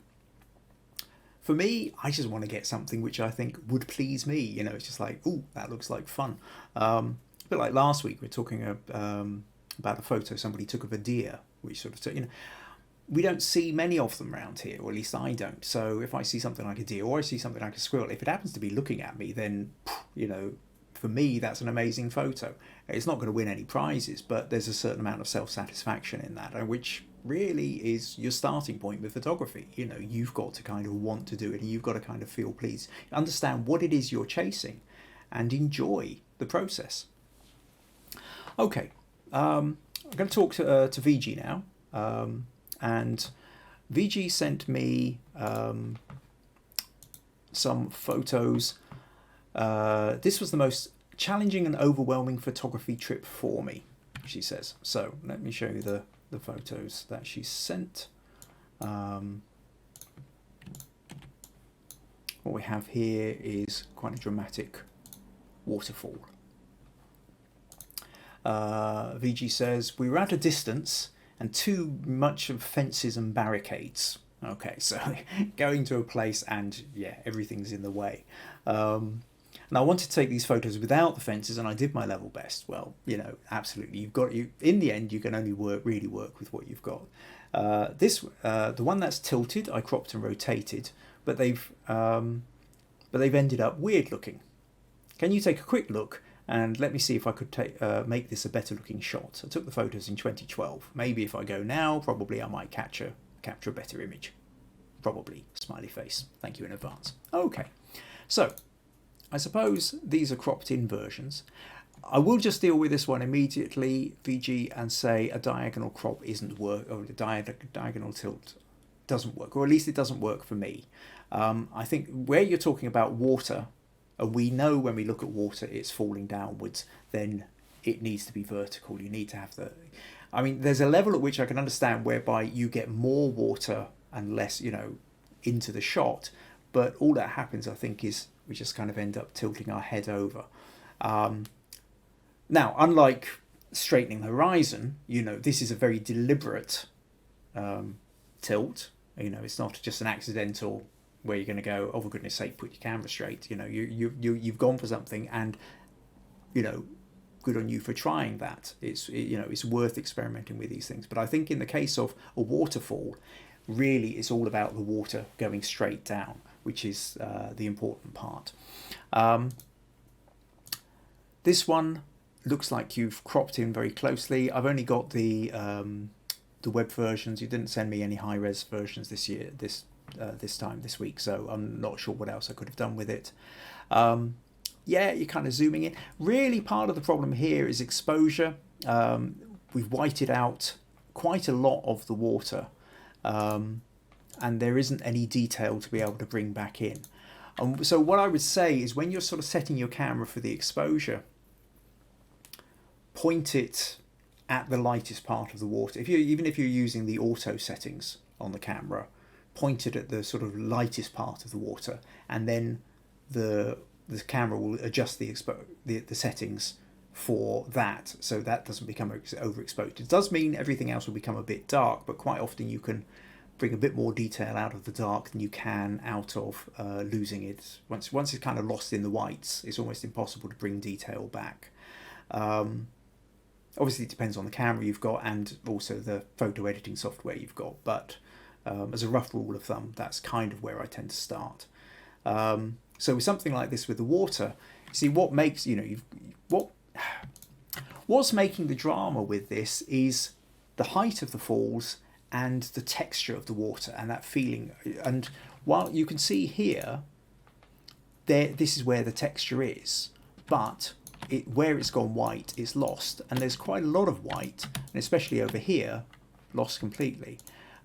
For me, I just want to get something which I think would please me. It's just like, ooh, that looks like fun. A bit like last week, we were talking about a photo somebody took of a deer, which sort of, we don't see many of them around here, or at least I don't. So if I see something like a deer, or I see something like a squirrel, if it happens to be looking at me, then, for me, that's an amazing photo. It's not going to win any prizes, but there's a certain amount of self-satisfaction in that, which really is your starting point with photography. You know, you've got to kind of want to do it, and you've got to kind of feel pleased, understand what it is you're chasing, and enjoy the process. Okay, I'm going to talk to VG now, and VG sent me some photos. This was the most challenging and overwhelming photography trip for me, she says. So let me show you the photos that she sent. What we have here is quite a dramatic waterfall. VG says, we were at a distance and too much of fences and barricades. Okay, so going to a place and yeah, everything's in the way. And I wanted to take these photos without the fences, and I did my level best. Well, you know, absolutely. In the end, you can only really work with what you've got. The one that's tilted, I cropped and rotated, but they've ended up weird looking. Can you take a quick look and let me see if I could make this a better looking shot? I took the photos in 2012. Maybe if I go now, probably I might capture a better image. Probably. Smiley face. Thank you in advance. Okay, so I suppose these are cropped in versions. I will just deal with this one immediately, VG, and say a diagonal crop isn't work, or a diagonal tilt doesn't work, or at least it doesn't work for me. I think where you're talking about water, and we know when we look at water it's falling downwards, then it needs to be vertical. You need to have I mean, there's a level at which I can understand whereby you get more water and less, you know, into the shot, but all that happens, I think, is we just kind of end up tilting our head over. Now, unlike straightening the horizon, you know, this is a very deliberate tilt. You know, it's not just an accidental where you're going to go, oh for goodness sake, put your camera straight. You know, you've gone for something, and you know, good on you for trying that. It's worth experimenting with these things. But I think in the case of a waterfall, really it's all about the water going straight down, which is the important part. This one looks like you've cropped in very closely. I've only got the web versions. You didn't send me any high-res versions this week, so I'm not sure what else I could have done with it. Yeah, you're kind of zooming in. Really, part of the problem here is exposure. We've whited out quite a lot of the water, and there isn't any detail to be able to bring back in. So what I would say is, when you're sort of setting your camera for the exposure, point it at the lightest part of the water. Even if you're using the auto settings on the camera, point it at the sort of lightest part of the water, and then the camera will adjust the settings for that, so that doesn't become overexposed. It does mean everything else will become a bit dark, but quite often you can bring a bit more detail out of the dark than you can out of losing it. Once it's kind of lost in the whites, it's almost impossible to bring detail back. Obviously it depends on the camera you've got and also the photo editing software you've got, but as a rough rule of thumb, that's kind of where I tend to start. So with something like this with the water, see what makes, what's making the drama with this is the height of the falls and the texture of the water and that feeling. And while you can see here, this is where the texture is, but where it's gone white, it's lost, and there's quite a lot of white, and especially over here, lost completely.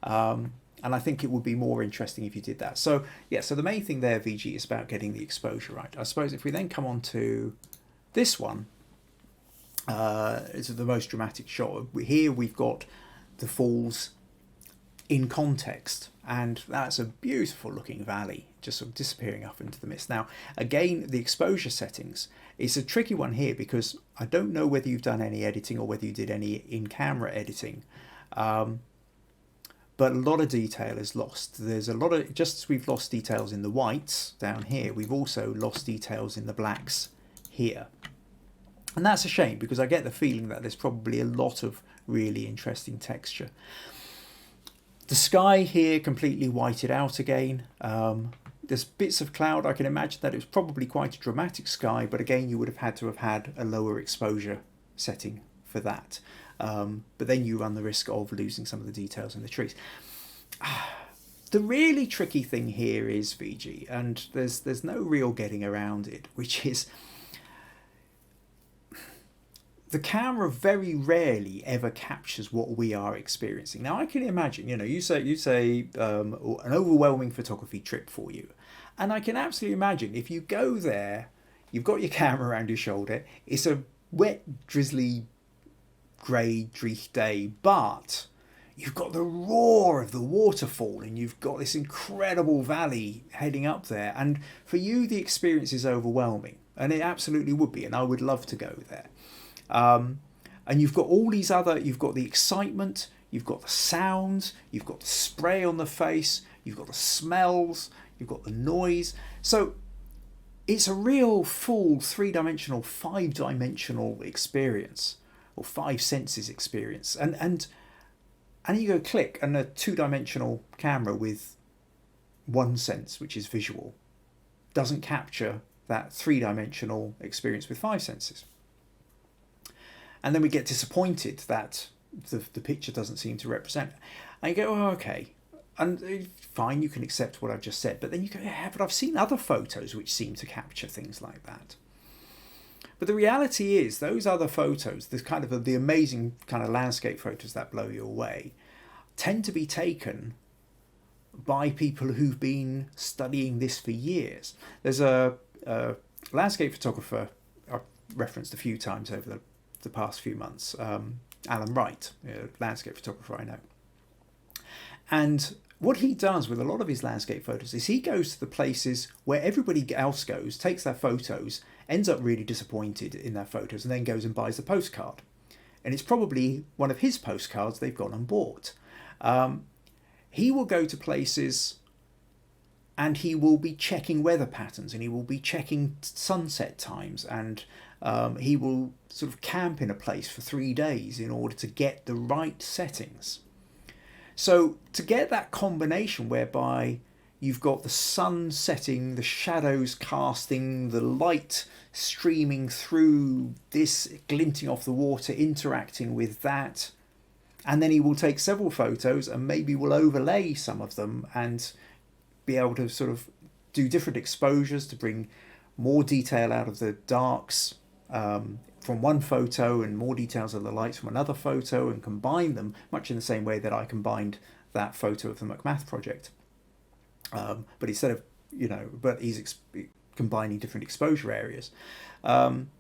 And I think it would be more interesting if you did that. So yeah, so the main thing there, VG, is about getting the exposure right. I suppose if we then come on to this one, it's the most dramatic shot. Here we've got the falls in context, and that's a beautiful looking valley just sort of disappearing up into the mist. Now again, the exposure settings, it's a tricky one here because I don't know whether you've done any editing or whether you did any in-camera editing, but a lot of detail is lost. There's a lot of, just as we've lost details in the whites down here, we've also lost details in the blacks here. And that's a shame, because I get the feeling that there's probably a lot of really interesting texture. The sky here completely whited out again. there's bits of cloud. I can imagine that it was probably quite a dramatic sky, but again, you would have had to have had a lower exposure setting for that. But then you run the risk of losing some of the details in the trees. The really tricky thing here is, VG, and there's no real getting around it, which is the camera very rarely ever captures what we are experiencing. Now, I can imagine, you say an overwhelming photography trip for you, and I can absolutely imagine if you go there, you've got your camera around your shoulder, it's a wet, drizzly, grey, dreich day, but you've got the roar of the waterfall and you've got this incredible valley heading up there, and for you the experience is overwhelming, and it absolutely would be, and I would love to go there. And you've got all these you've got the excitement, you've got the sounds, you've got the spray on the face, you've got the smells, you've got the noise. So it's a real full 3-dimensional, 5-dimensional experience, or 5 senses experience. And you go click, and a 2-dimensional camera with 1 sense, which is visual, doesn't capture that 3-dimensional experience with 5 senses. And then we get disappointed that the picture doesn't seem to represent. And you go, oh, okay, and fine, you can accept what I've just said. But then you go, yeah, but I've seen other photos which seem to capture things like that. But the reality is, those other photos, the kind of the amazing kind of landscape photos that blow you away, tend to be taken by people who've been studying this for years. There's a landscape photographer I've referenced a few times over the past few months, Alan Wright, landscape photographer I know. And what he does with a lot of his landscape photos is he goes to the places where everybody else goes, takes their photos, ends up really disappointed in their photos, and then goes and buys a postcard. And it's probably one of his postcards they've gone and bought. He will go to places and he will be checking weather patterns, and he will be checking sunset times, and he will sort of camp in a place for 3 days in order to get the right settings. So to get that combination whereby you've got the sun setting, the shadows casting, the light streaming through this, glinting off the water, interacting with that, and then he will take several photos and maybe will overlay some of them and be able to sort of do different exposures to bring more detail out of the darks from one photo and more details of the lights from another photo, and combine them much in the same way that I combined that photo of the Macmath project. But instead of, but he's combining different exposure areas. And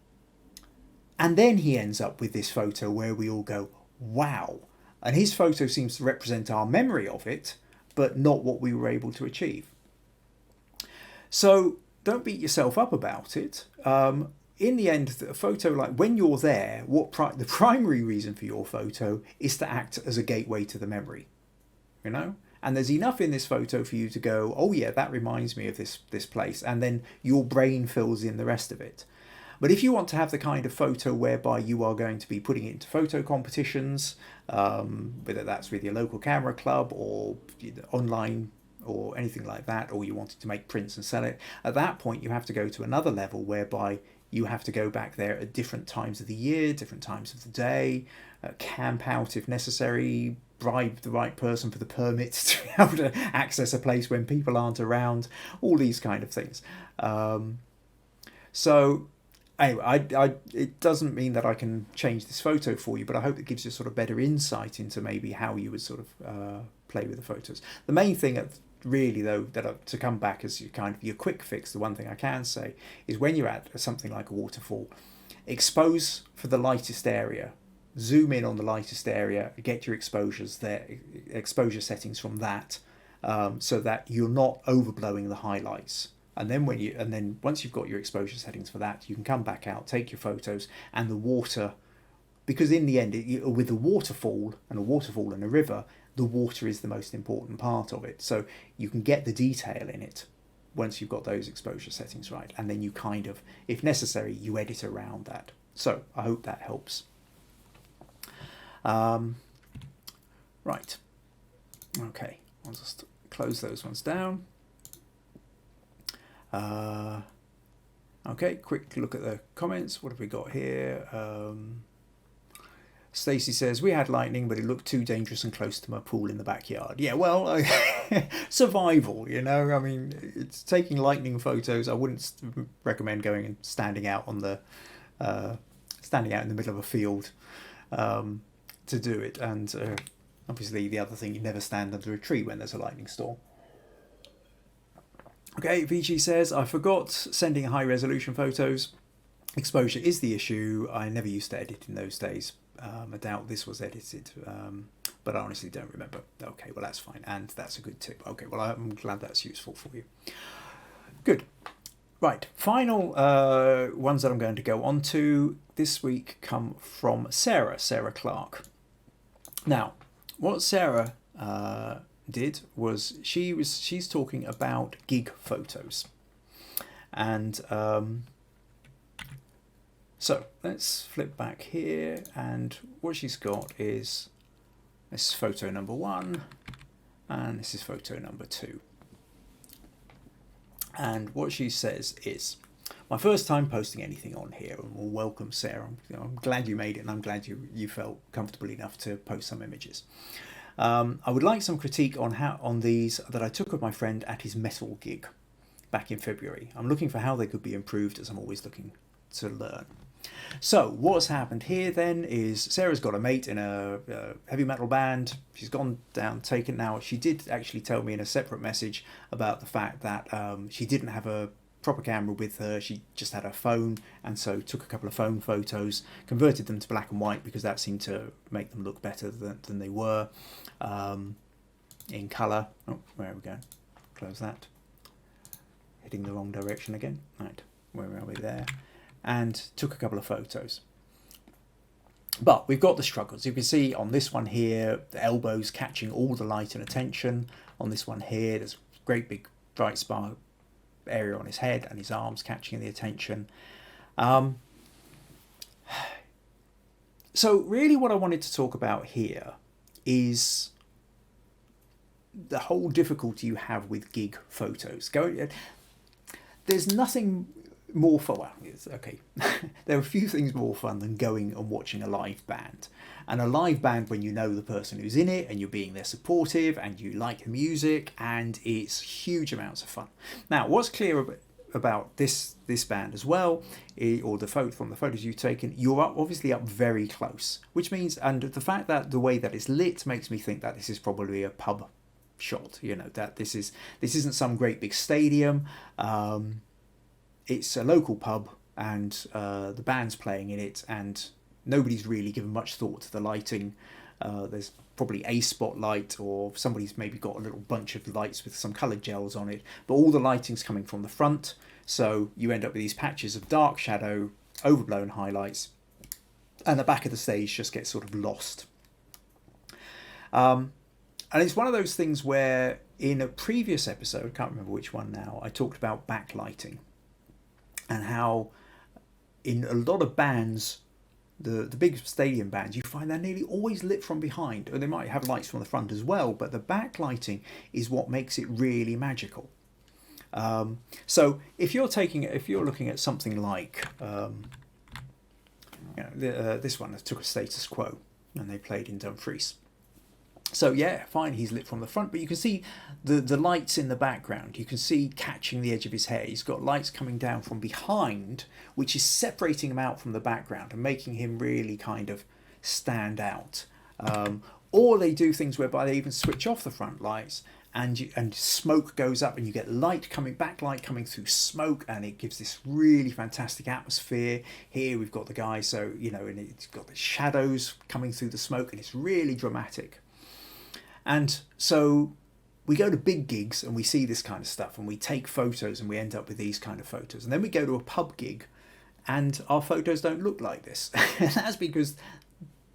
then he ends up with this photo where we all go, wow. And his photo seems to represent our memory of it, but not what we were able to achieve. So don't beat yourself up about it. In the end, a photo, like when you're there, the primary reason for your photo is to act as a gateway to the memory, And there's enough in this photo for you to go, oh yeah, that reminds me of this place, and then your brain fills in the rest of it. But if you want to have the kind of photo whereby you are going to be putting it into photo competitions, whether that's with your local camera club or online or anything like that, or you wanted to make prints and sell it, at that point you have to go to another level whereby you have to go back there at different times of the year, different times of the day, camp out if necessary, bribe the right person for the permit to be able to access a place when people aren't around, all these kind of things. So anyway, it doesn't mean that I can change this photo for you, but I hope it gives you sort of better insight into maybe how you would sort of play with the photos. The main thing really, though, to come back as your quick fix, the one thing I can say is when you're at something like a waterfall, expose for the lightest area, zoom in on the lightest area, get your exposures there, exposure settings from that, so that you're not overblowing the highlights. And then once you've got your exposure settings for that, you can come back out, take your photos, and the water, because in the end, with a waterfall and a river, the water is the most important part of it. So you can get the detail in it once you've got those exposure settings right, and then you kind of, if necessary, you edit around that. So I hope that helps. Right. Okay, I'll just close those ones down. Okay, quick look at the comments. What have we got here? Stacey says, we had lightning, but it looked too dangerous and close to my pool in the backyard. Yeah, well, survival, you know. I mean, it's taking lightning photos. I wouldn't recommend going and standing out in the middle of a field to do it. And obviously, the other thing, you never stand under a tree when there's a lightning storm. Okay, VG says, I forgot sending high resolution photos. Exposure is the issue. I never used to edit in those days. I doubt this was edited, but I honestly don't remember. Okay, well, that's fine. And that's a good tip. Okay, well, I'm glad that's useful for you. Good. Right, final ones that I'm going to go on to this week come from Sarah Clark. Now, what Sarah did was she's talking about gig photos, and so let's flip back here, and what she's got is this is photo number 1 and this is photo number 2. And what she says is, my first time posting anything on here, and well, welcome Sarah. I'm glad you made it, and I'm glad you felt comfortable enough to post some images. I would like some critique on these that I took of my friend at his metal gig back in February. I'm looking for how they could be improved, as I'm always looking to learn. So what's happened here then is Sarah's got a mate in a heavy metal band. She's gone down, taken. Now, she did actually tell me in a separate message about the fact that she didn't have a proper camera with her. She just had her phone, and so took a couple of phone photos, converted them to black and white because that seemed to make them look better than they were in colour. Oh, where are we going? Close that. Heading the wrong direction again. Right, where are we there? And took a couple of photos. But we've got the struggles. You can see on this one here, the elbows catching all the light and attention. On this one here, there's a great big bright spot area on his head, and his arms catching the attention. So really what I wanted to talk about here is the whole difficulty you have with gig photos. There's nothing more fun. Well, okay. There are a few things more fun than going and watching a live band. And a live band, when you know the person who's in it and you're being there supportive and you like the music, and it's huge amounts of fun. Now, what's clear about this band as well, or from the photos you've taken, you're obviously up very close, which means, and the fact that the way that it's lit makes me think that this is probably a pub shot. You know, that this isn't some great big stadium. It's a local pub, and the band's playing in it, and nobody's really given much thought to the lighting. There's probably a spotlight, or somebody's maybe got a little bunch of lights with some coloured gels on it, but all the lighting's coming from the front, so you end up with these patches of dark shadow, overblown highlights, and the back of the stage just gets sort of lost. And it's one of those things where in a previous episode, I can't remember which one now, I talked about backlighting, and how in a lot of bands, the big stadium bands, you find they're nearly always lit from behind, or they might have lights from the front as well, but the backlighting is what makes it really magical. So if you're looking at something like this one that took a Status Quo and they played in Dumfries. So yeah, fine, he's lit from the front, but you can see the lights in the background. You can see catching the edge of his hair. He's got lights coming down from behind, which is separating him out from the background and making him really kind of stand out. Or they do things whereby they even switch off the front lights, and smoke goes up, and you get backlight coming through smoke, and it gives this really fantastic atmosphere. Here we've got the guy, so and it's got the shadows coming through the smoke, and it's really dramatic. And so we go to big gigs and we see this kind of stuff, and we take photos, and we end up with these kind of photos. And then we go to a pub gig and our photos don't look like this. And that's because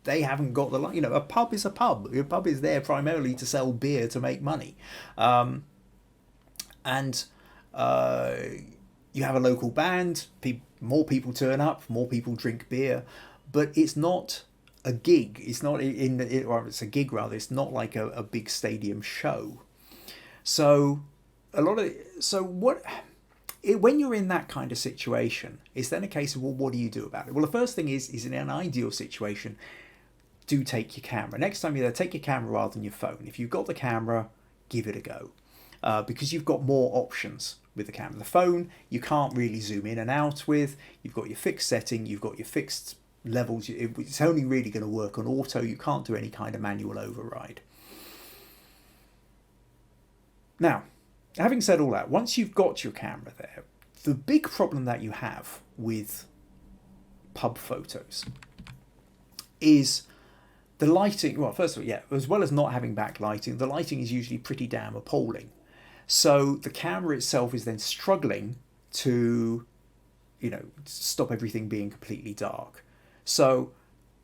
they haven't got a pub is a pub. A pub is there primarily to sell beer, to make money. You have a local band, more people turn up, more people drink beer, but it's not a gig. It's not it's a gig rather. It's not like a big stadium show. So when you're in that kind of situation, it's then a case of, well, what do you do about it? Well, the first thing is in an ideal situation, do take your camera. Next time you're there, take your camera rather than your phone. If you've got the camera, give it a go, because you've got more options with the camera. The phone, you can't really zoom in and out with. You've got your fixed setting, you've got your fixed levels. It's only really going to work on auto. You can't do any kind of manual override. Now, having said all that, once you've got your camera there, the big problem that you have with pub photos is the lighting. Well, first of all, yeah, as well as not having backlighting, the lighting is usually pretty damn appalling. So the camera itself is then struggling to, stop everything being completely dark. So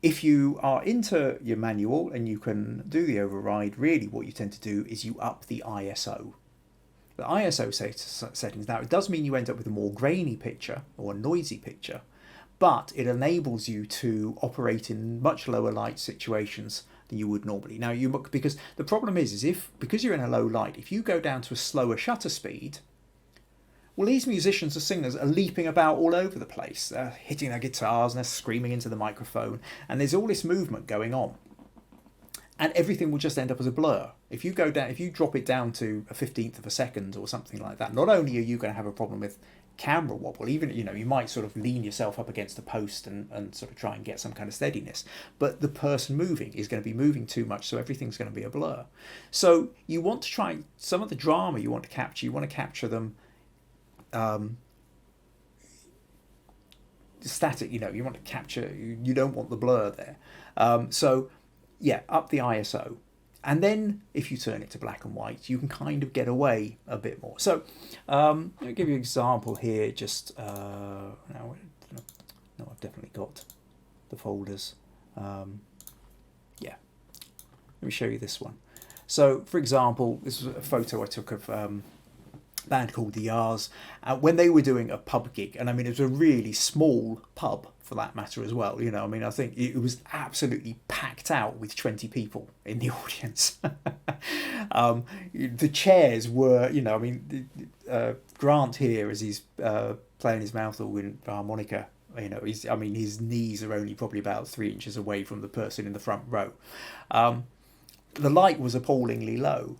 if you are into your manual and you can do the override, really what you tend to do is you up the ISO. The ISO settings, now it does mean you end up with a more grainy picture or a noisy picture, but it enables you to operate in much lower light situations than you would normally. Now, because the problem is because you're in a low light, if you go down to a slower shutter speed, well, these musicians or singers are leaping about all over the place. They're hitting their guitars and they're screaming into the microphone, and there's all this movement going on. And everything will just end up as a blur. If you drop it down to a 15th of a second or something like that, not only are you going to have a problem with camera wobble, even, you might sort of lean yourself up against a post and sort of try and get some kind of steadiness, but the person moving is going to be moving too much, so everything's going to be a blur. So you want to try some of the drama you want to capture them static, you want to capture, you don't want the blur there. So yeah, up the ISO. And then if you turn it to black and white, you can kind of get away a bit more. So I'll give you an example here. Just no, I've definitely got the folders. Yeah, let me show you this one. So for example, this was a photo I took of a band called the Yars when they were doing a pub gig, and I mean it was a really small pub for that matter as well. I think it was absolutely packed out with 20 people in the audience. The chairs were, Grant here, as he's playing his mouth organ harmonica, his knees are only probably about 3 inches away from the person in the front row. The light was appallingly low.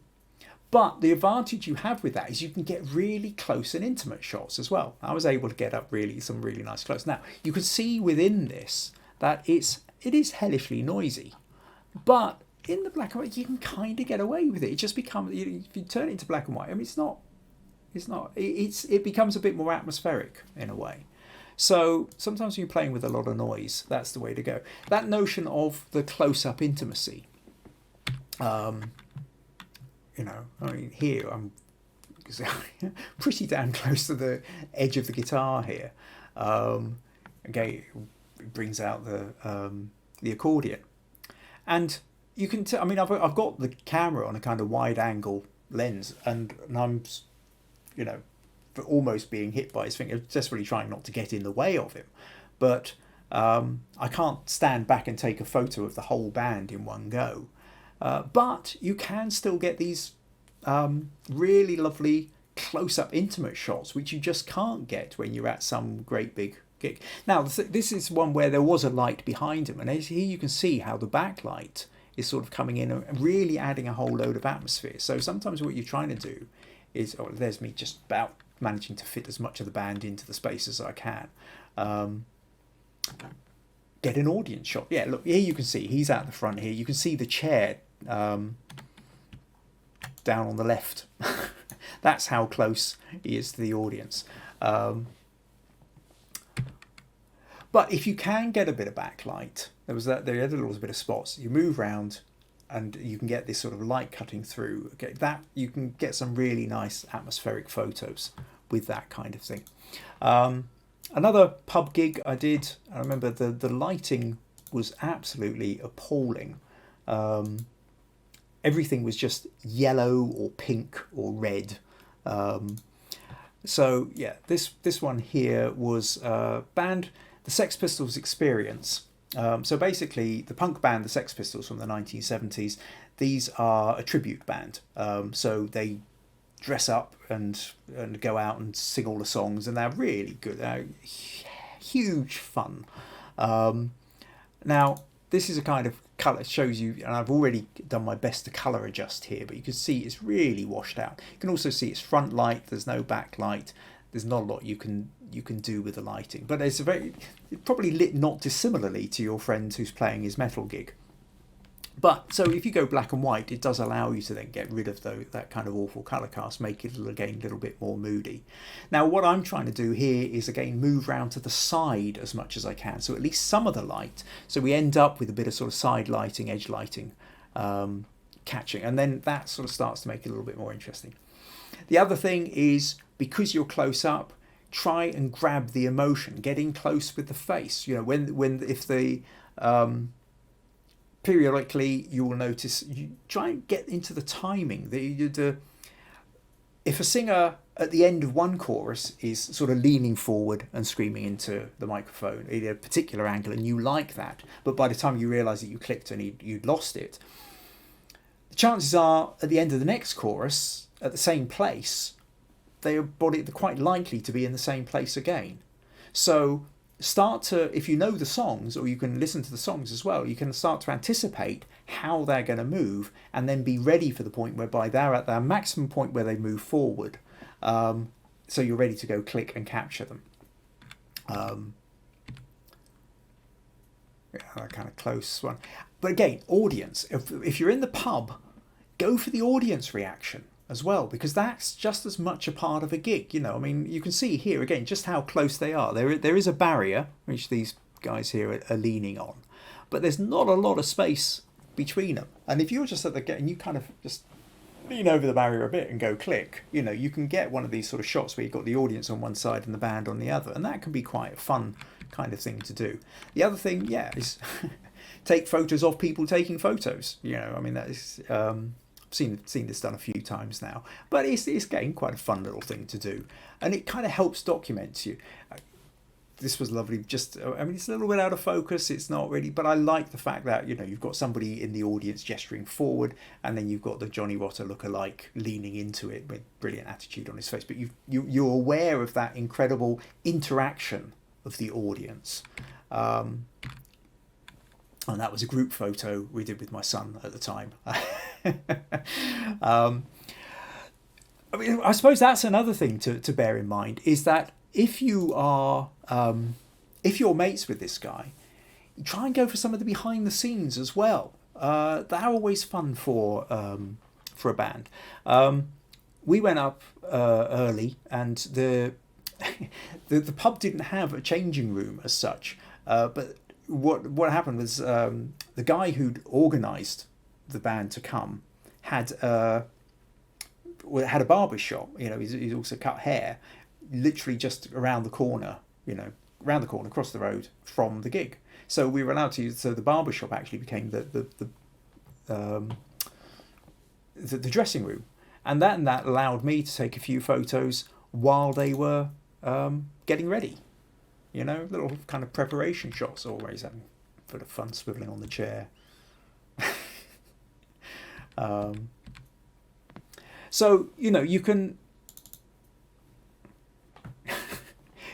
But the advantage you have with that is you can get really close and intimate shots as well. I was able to get up some really nice close. Now, you can see within this that it is hellishly noisy. But in the black and white, you can kind of get away with it. It just becomes, if you turn it into black and white, it becomes a bit more atmospheric in a way. So sometimes when you're playing with a lot of noise, that's the way to go. That notion of the close-up intimacy, here I'm pretty damn close to the edge of the guitar here. Okay, it brings out the accordion, and you can I've got the camera on a kind of wide angle lens, and I'm for almost being hit by his finger, desperately trying not to get in the way of him, but I can't stand back and take a photo of the whole band in one go. But you can still get these really lovely close-up intimate shots, which you just can't get when you're at some great big gig. Now, this is one where there was a light behind him, and here you can see how the backlight is sort of coming in and really adding a whole load of atmosphere. So sometimes what you're trying to do is, there's me just about managing to fit as much of the band into the space as I can. Get an audience shot. Yeah, look, here you can see he's out the front here. You can see the chair down on the left. That's how close he is to the audience. But if you can get a bit of backlight, there was a little bit of spots. You move around and you can get this sort of light cutting through. Okay, that you can get some really nice atmospheric photos with that kind of thing. Another pub gig I did, I remember the lighting was absolutely appalling. Everything was just yellow or pink or red. So yeah, this one here was band the Sex Pistols Experience. So basically the punk band the Sex Pistols from the 1970s, these are a tribute band. So they dress up and go out and sing all the songs, and they're really good. They're huge fun. Now, this is a kind of colour, it shows you, and I've already done my best to colour adjust here, but you can see it's really washed out. You can also see it's front light, there's no backlight, there's not a lot you can do with the lighting, but it's probably lit not dissimilarly to your friend who's playing his metal gig. But so if you go black and white, it does allow you to then get rid of that kind of awful colour cast, make it again a little bit more moody. Now what I'm trying to do here is again move round to the side as much as I can, so at least some of the light, so we end up with a bit of sort of side lighting, edge lighting catching, and then that sort of starts to make it a little bit more interesting. The other thing is, because you're close up, try and grab the emotion, get in close with the face. You know, if the periodically you will notice, you try and get into the timing. If a singer at the end of one chorus is sort of leaning forward and screaming into the microphone in a particular angle, and you like that, but by the time you realise that you clicked and you'd lost it, the chances are at the end of the next chorus at the same place, they're quite likely to be in the same place again. So if you know the songs, or you can listen to the songs as well, you can start to anticipate how they're going to move, and then be ready for the point whereby they're at their maximum point where they move forward. So you're ready to go click and capture them. That kind of close one. But again, audience, if you're in the pub, go for the audience reaction as well, because that's just as much a part of a gig. You know, I mean, you can see here again just how close they are. There is a barrier which these guys here are leaning on, but there's not a lot of space between them. And if you're just at the gate and you kind of just lean over the barrier a bit and go click, you know, you can get one of these sort of shots where you've got the audience on one side and the band on the other, and that can be quite a fun kind of thing to do. The other thing, yeah, is take photos of people taking photos. You know, I mean, that is seen this done a few times now, but it's again quite a fun little thing to do, and it kind of helps document you. This was lovely. Just, I mean, it's a little bit out of focus. It's not really, but I like the fact that, you know, you've got somebody in the audience gesturing forward, and then you've got the Johnny Rotter lookalike leaning into it with brilliant attitude on his face. But you're aware of that incredible interaction of the audience. And that was a group photo we did with my son at the time. I mean, I suppose that's another thing to bear in mind, is that if you're mates with this guy, try and go for some of the behind the scenes as well. They're always fun for a band. We went up early, and the pub didn't have a changing room as such, but what happened was the guy who'd organised the band to come had a barber shop. You know, he's also cut hair, literally just around the corner. You know, around the corner, across the road from the gig. So we were allowed to use. So the barber shop actually became the dressing room, and that allowed me to take a few photos while they were getting ready. You know, little kind of preparation shots, always having a bit of fun swiveling on the chair. So, you know, you can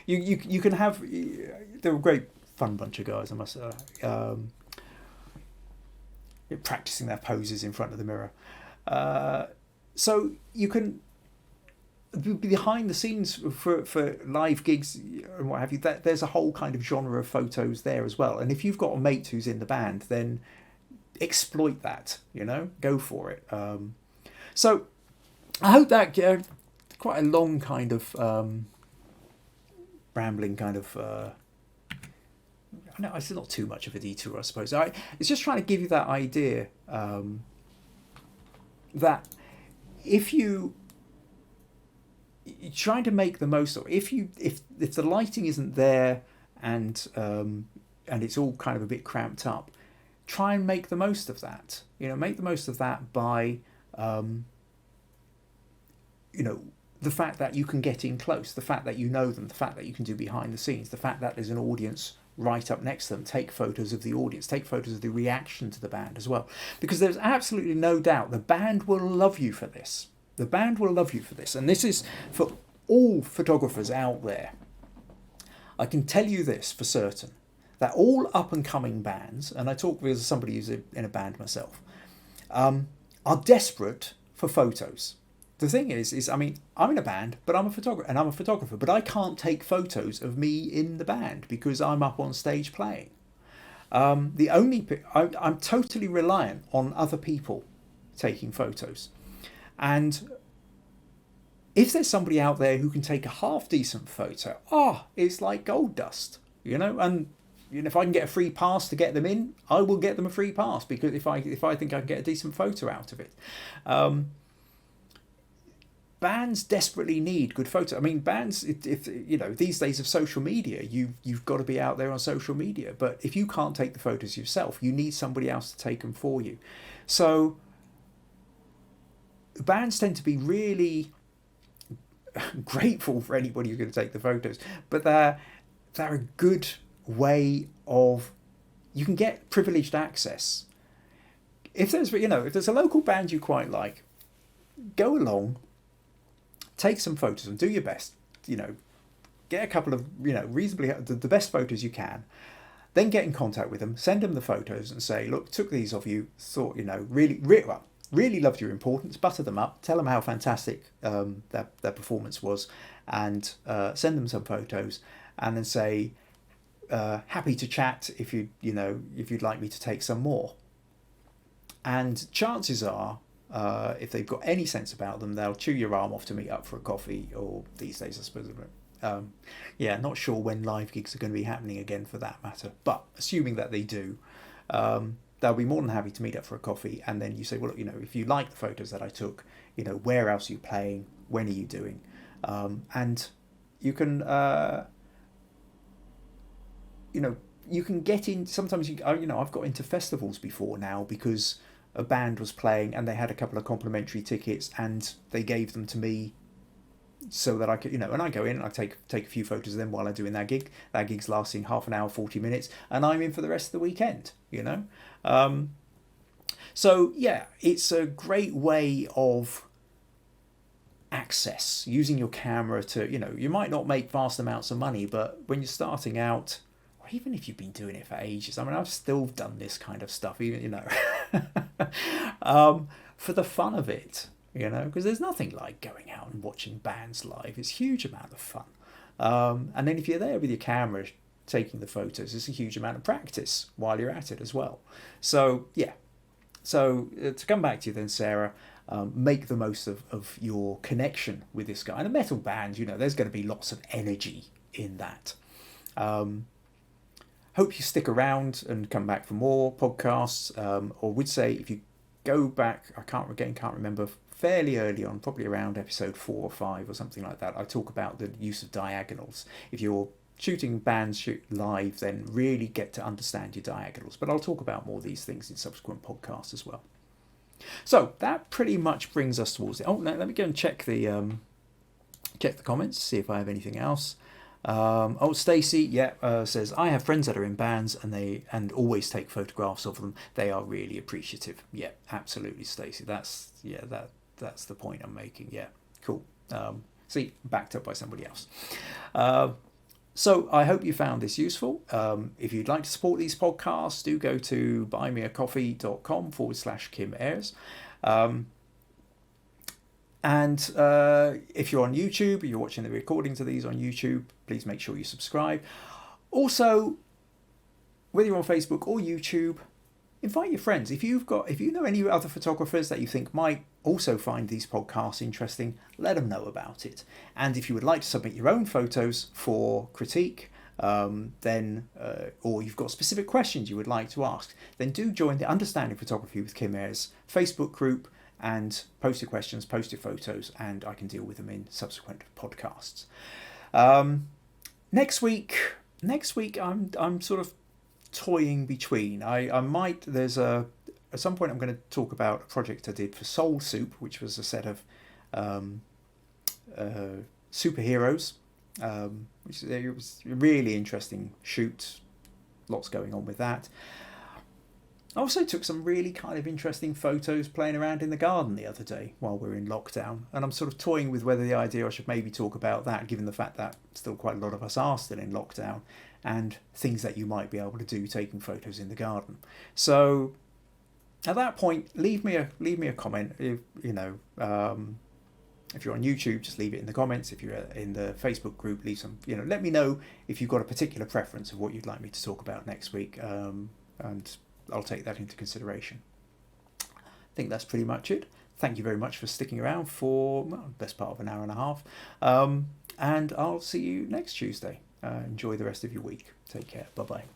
you can have, they're a great fun bunch of guys, I must say, practicing their poses in front of the mirror. So you can, behind the scenes for live gigs and what have you, there's a whole kind of genre of photos there as well. And if you've got a mate who's in the band, then exploit that, you know, go for it. So I hope that quite a long kind of rambling kind of no, it's not too much of a detour, I suppose. It's just trying to give you that idea that if you're trying to make the most of it, if the lighting isn't there and it's all kind of a bit cramped up, try and make the most of that. You know, make the most of that by you know, the fact that you can get in close, the fact that you know them, the fact that you can do behind the scenes, the fact that there's an audience right up next to them. Take photos of the audience, take photos of the reaction to the band as well, because there's absolutely no doubt the band will love you for this. The band will love you for this. And this is for all photographers out there. I can tell you this for certain, that all up-and-coming bands, and I talk with somebody who's in a band myself, are desperate for photos. The thing is I mean, I'm in a band, but I'm a photographer, but I can't take photos of me in the band because I'm up on stage playing. I'm totally reliant on other people taking photos. And if there's somebody out there who can take a half decent photo, it's like gold dust, and if I can get a free pass to get them in, I will get them a free pass, because if I think I can get a decent photo out of it. Bands desperately need good photos. I mean, bands, if these days of social media, you've got to be out there on social media. But if you can't take the photos yourself, you need somebody else to take them for you. So bands tend to be really grateful for anybody who's going to take the photos, but they're a good way of, you can get privileged access. If there's a local band you quite like, go along, take some photos and do your best, get a couple of reasonably the best photos you can, then get in contact with them, send them the photos and say, look, took these of you, thought really loved your importance, butter them up, tell them how fantastic their performance was, and send them some photos, and then say, happy to chat if you'd like me to take some more. And chances are, if they've got any sense about them, they'll chew your arm off to meet up for a coffee, or these days I suppose. Not sure when live gigs are going to be happening again for that matter, but assuming that they do, they'll be more than happy to meet up for a coffee. And then you say, well, if you like the photos that I took, where else are you playing? When are you doing? And you can, you can get in. Sometimes I've got into festivals before now because a band was playing and they had a couple of complimentary tickets and they gave them to me so that I could, and I go in and I take a few photos of them while I'm doing that gig. That gig's lasting half an hour, 40 minutes, and I'm in for the rest of the weekend, So yeah, it's a great way of access, using your camera to, you might not make vast amounts of money, but when you're starting out, or even if you've been doing it for ages, I mean, I've still done this kind of stuff, even, for the fun of it, because there's nothing like going out and watching bands live. It's a huge amount of fun. And then if you're there with your camera taking the photos, it's a huge amount of practice while you're at it as well. So yeah. So to come back to you then, Sarah, make the most of your connection with this guy. And a metal band, there's going to be lots of energy in that. Hope you stick around and come back for more podcasts. Or would say if you go back, I can't remember, fairly early on, probably around episode 4 or 5 or something like that, I talk about the use of diagonals. If you're shooting bands live, then really get to understand your diagonals. But I'll talk about more of these things in subsequent podcasts as well. So that pretty much brings us towards it. Oh, no, let me go and check the comments, see if I have anything else. Stacey, says, I have friends that are in bands and always take photographs of them. They are really appreciative. Yeah, absolutely, Stacey. That's the point I'm making. Yeah, cool. See, backed up by somebody else. So I hope you found this useful. If you'd like to support these podcasts, do go to buymeacoffee.com/Kim Ayres. And if you're on YouTube, or you're watching the recordings of these on YouTube, please make sure you subscribe. Also, whether you're on Facebook or YouTube, invite your friends. If you know any other photographers that you think might also find these podcasts interesting, let them know about it. And if you would like to submit your own photos for critique, or you've got specific questions you would like to ask, then do join the Understanding Photography with Kim Ayres Facebook group and post your questions, post your photos, and I can deal with them in subsequent podcasts. Next week I'm sort of toying between. I might, at some point I'm going to talk about a project I did for Soul Soup, which was a set of superheroes, which it was a really interesting shoot, lots going on with that. I also took some really kind of interesting photos playing around in the garden the other day while we're in lockdown, and I'm sort of toying with whether the idea I should maybe talk about that, given the fact that still quite a lot of us are still in lockdown, and things that you might be able to do taking photos in the garden. So at that point, leave me a comment. If if you're on YouTube, just leave it in the comments. If you're in the Facebook group, leave some. Let me know if you've got a particular preference of what you'd like me to talk about next week, and I'll take that into consideration. I think that's pretty much it. Thank you very much for sticking around for the best part of an hour and a half, and I'll see you next Tuesday. Enjoy the rest of your week. Take care. Bye bye.